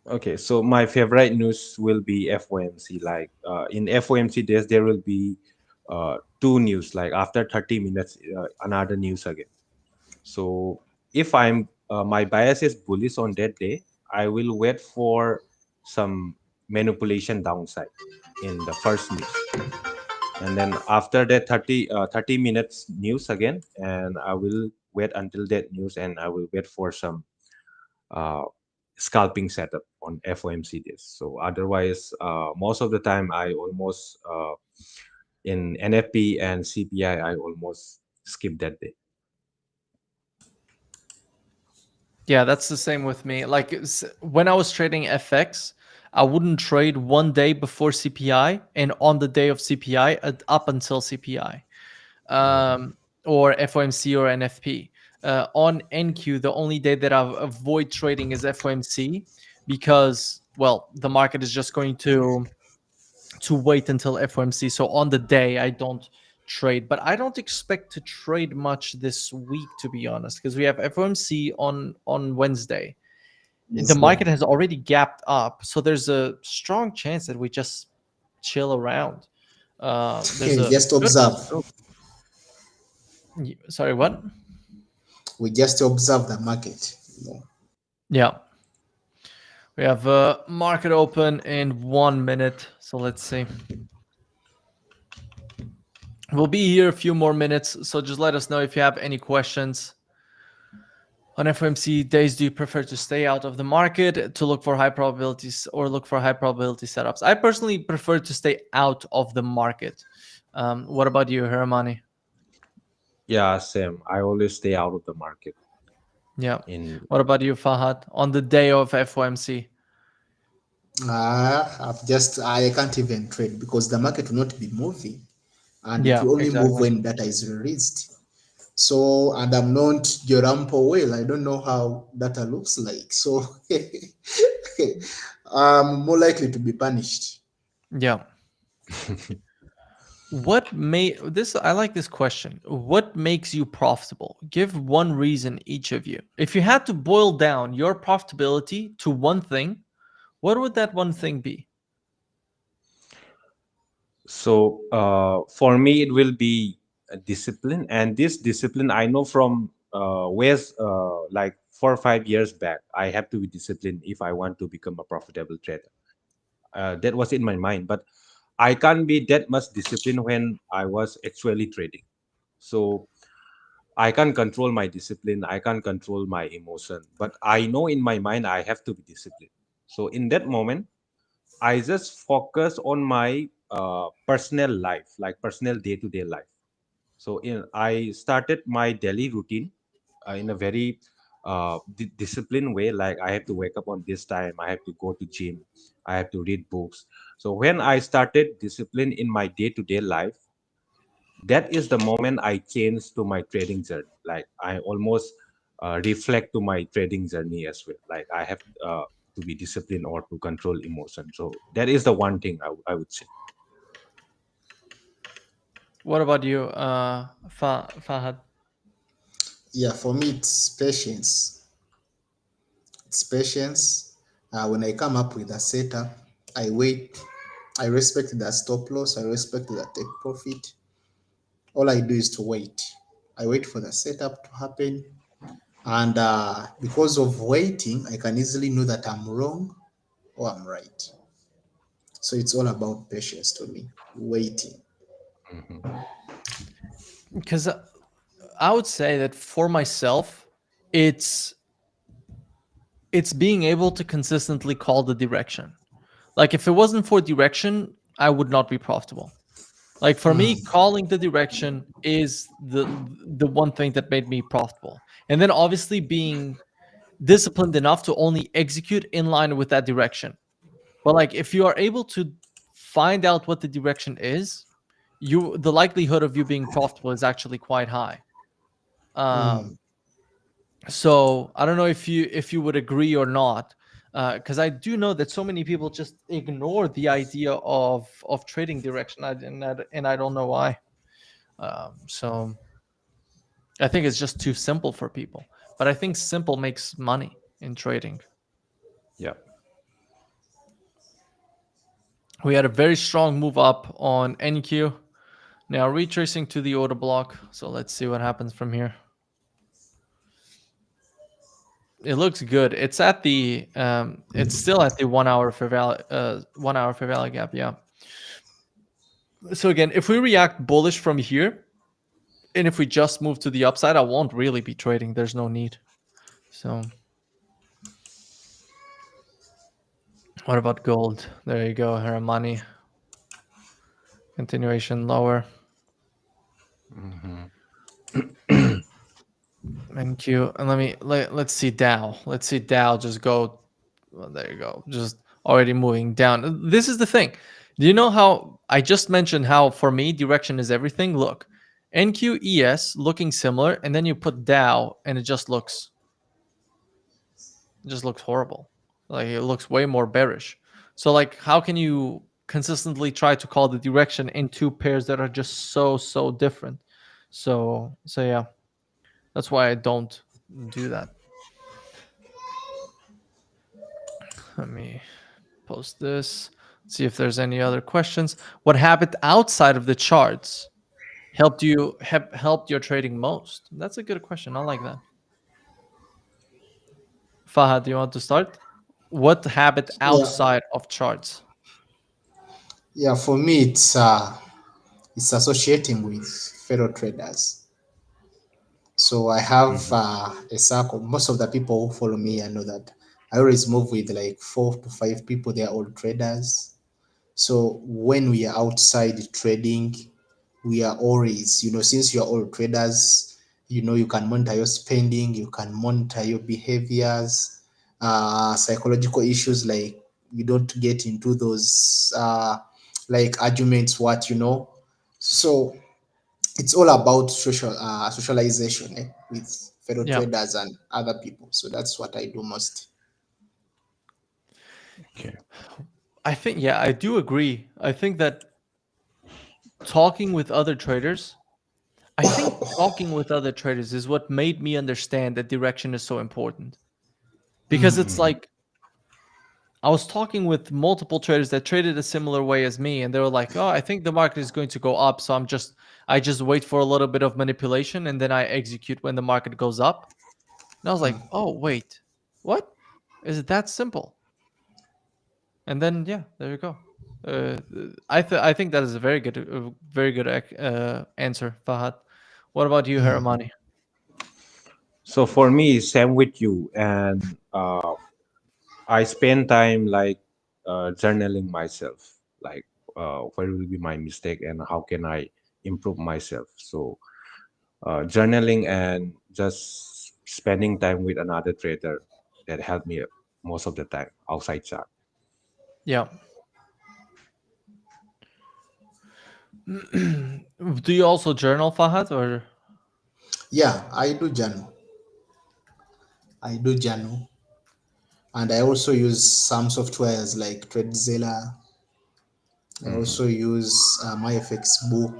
Okay, so my favorite news will be FOMC. Like in FOMC days, there will be two news. Like after 30 minutes, another news again. So if my bias is bullish on that day, I will wait for some manipulation downside in the first news. And then after that 30 minutes news again, and I will wait until that news, and I will wait for some uh, scalping setup on FOMC days. So otherwise, most of the time I almost in NFP and CPI, I almost skip that day. Yeah, that's the same with me. Like when I was trading FX, I wouldn't trade one day before CPI and on the day of CPI up until CPI, Mhm. or FOMC or NFP. On NQ, the only day that I avoid trading is FOMC because, well, the market is just going to wait until FOMC. So on the day, I don't trade, but I don't expect to trade much this week, to be honest, because we have FOMC on Wednesday. The Yes, market has already gapped up, so there's a strong chance that we just chill around. There's a just good. observe. Sorry, what? We just observe the market. Yeah, we have a market open in 1 minute, so let's see. We'll be here a few more minutes, so just let us know if you have any questions. On FOMC days, do you prefer to stay out of the market to look for high probabilities or look for high probability setups? I personally prefer to stay out of the market. What about you, Heramani? Yeah, same. I always stay out of the market. Yeah. In What about you, Fahad? On the day of FOMC? I can't even trade because the market will not be moving and it Yeah, will only move exactly. when data is released. So, and I'm not Joram Powell. I don't know how data looks like. So, I'm more likely to be punished. Yeah. I like this question. What makes you profitable? Give one reason each of you. If you had to boil down your profitability to one thing, what would that one thing be? So for me, it will be a discipline, and this discipline I know from where's like 4 or 5 years back. I have to be disciplined if I want to become a profitable trader. That was in my mind, but I can't be that much disciplined when I was actually trading. So I can't control my discipline. I can't control my emotion, but I know in my mind I have to be disciplined. So in that moment, I just focus on my personal life, like personal day-to-day life. So I started my daily routine in a very disciplined way. Like I have to wake up on this time. I have to go to gym. I have to read books. So when I started discipline in my day-to-day life, that is the moment I changed to my trading journey. Like I almost reflect to my trading journey as well. Like I have to be disciplined or to control emotion. So that is the one thing I would say. What about you, Fahad? Yeah, for me, it's patience. It's patience. When I come up with a setup, I wait. I respect the stop loss. I respect the take profit. All I do is to wait. I wait for the setup to happen. And because of waiting, I can easily know that I'm wrong or I'm right. So it's all about patience to me, waiting. Mhm. Because I would say that for myself, it's it's being able to consistently call the direction. Like if it wasn't for direction, I would not be profitable. Like for me, calling the direction is the one thing that made me profitable. And then obviously being disciplined enough to only execute in line with that direction. But like if you are able to find out what the direction is, the likelihood of you being profitable is actually quite high. Mm, Um, so I don't know if you would agree or not, because I do know that so many people just ignore the idea of trading direction, and I don't know why. So I think it's just too simple for people. But I think simple makes money in trading. Yeah. We had a very strong move up on NQ. Now retracing to the order block. So let's see what happens from here. It looks good. It's at the it's still at the 1 hour fair value 1 hour fair value gap, yeah. So again, if we react bullish from here, and if we just move to the upside, I won't really be trading. There's no need. So what about gold? There you go, Heramani. Continuation lower. Mhm. NQ. And let's see Dow. Let's see Dow just go. Well, there you go. Just already moving down. This is the thing. Do you know how I just mentioned how for me direction is everything? Look, NQES looking similar, and then you put Dow, and it just looks horrible. Like it looks way more bearish. So like, how can you consistently try to call the direction in two pairs that are just so different? So yeah, that's why I don't do that. Let me post this. See if there's any other questions. What habit outside of the charts helped your trading most? That's a good question. I like that. Fahad, do you want to start? What habit yeah, outside of charts? yeah. For me, it's associating with fellow traders. So I have Mhm. a circle. Most of the people who follow me, I know that I always move with like 4 to 5 people. They are all traders. So when we are outside trading, we are always, since you are all traders, you can monitor your spending, you can monitor your behaviors, psychological issues, like you don't get into those like arguments, So it's all about socialization with fellow Yeah, traders and other people. So that's what I do most. Okay. I think, yeah, I do agree. I think that talking with other traders, I think talking with other traders is what made me understand that direction is so important. Because it's Mhm. like I was talking with multiple traders that traded a similar way as me, and they were like, "Oh, I think the market is going to go up, so I just wait for a little bit of manipulation and then I execute when the market goes up." And I was like, "Oh, wait, what? Is it that simple?" And then yeah, there you go. I think that is a very good answer, Fahad. What about you, Heramani? So for me, same with you, and I spend time like journaling myself, like what will be my mistake and how can I improve myself. So journaling and just spending time with another trader that helped me most of the time outside chat. Yeah. Do you also journal, Fahad, or? Yeah, I do journal. I do journal, and I also use some softwares like TradeZilla. I Mhm. also use my FX book.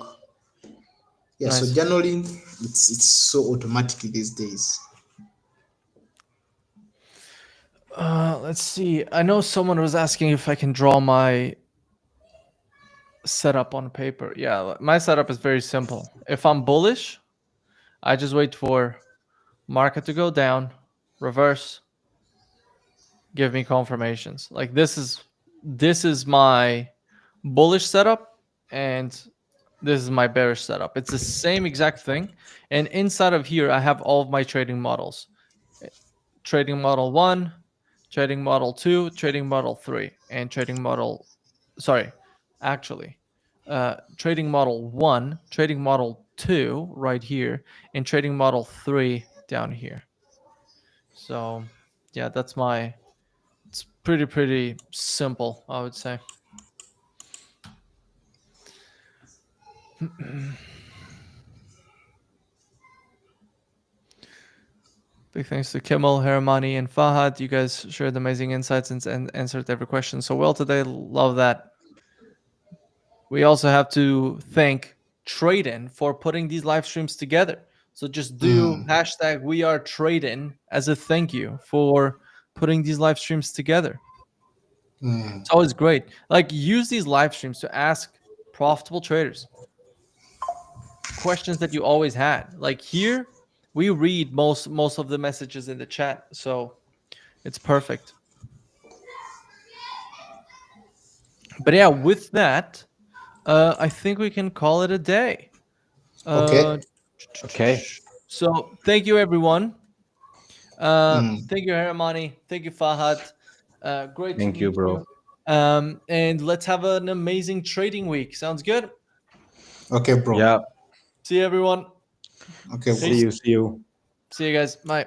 Yeah, so Nice. journaling, it's so automatic these days. Let's see. I know someone was asking if I can draw my setup on paper. Yeah, my setup is very simple. If I'm bullish, I just wait for market to go down, reverse, give me confirmations. Like this is my bullish setup and this is my bearish setup. It's the same exact thing. And inside of here, I have all of my trading models. Trading model 1, trading model 2, trading model 3, and trading model sorry, actually trading model 1, trading model 2 right here, and trading model 3 down here. So yeah, it's pretty simple, I would say. Big thanks to Kimmel, Heramani, and Fahad. You guys shared amazing insights and answered every question so well today. Love that. We also have to thank Tradin for putting these live streams together. So just do hashtag we are Tradin as a thank you for putting these live streams together. It's always great. Like use these live streams to ask profitable traders questions that you always had. Like here, we read most of the messages in the chat, so it's perfect. But yeah, with that, I think we can call it a day. Uh, Okay. Okay. so thank you, everyone. Thank you, Heramani. Thank you, Fahad. Great to Thank you, meet bro. you. And let's have an amazing trading week. Sounds good. Okay, bro. Yeah. See you, everyone. Okay, bro. See Peace. you. See you. See you guys. Bye.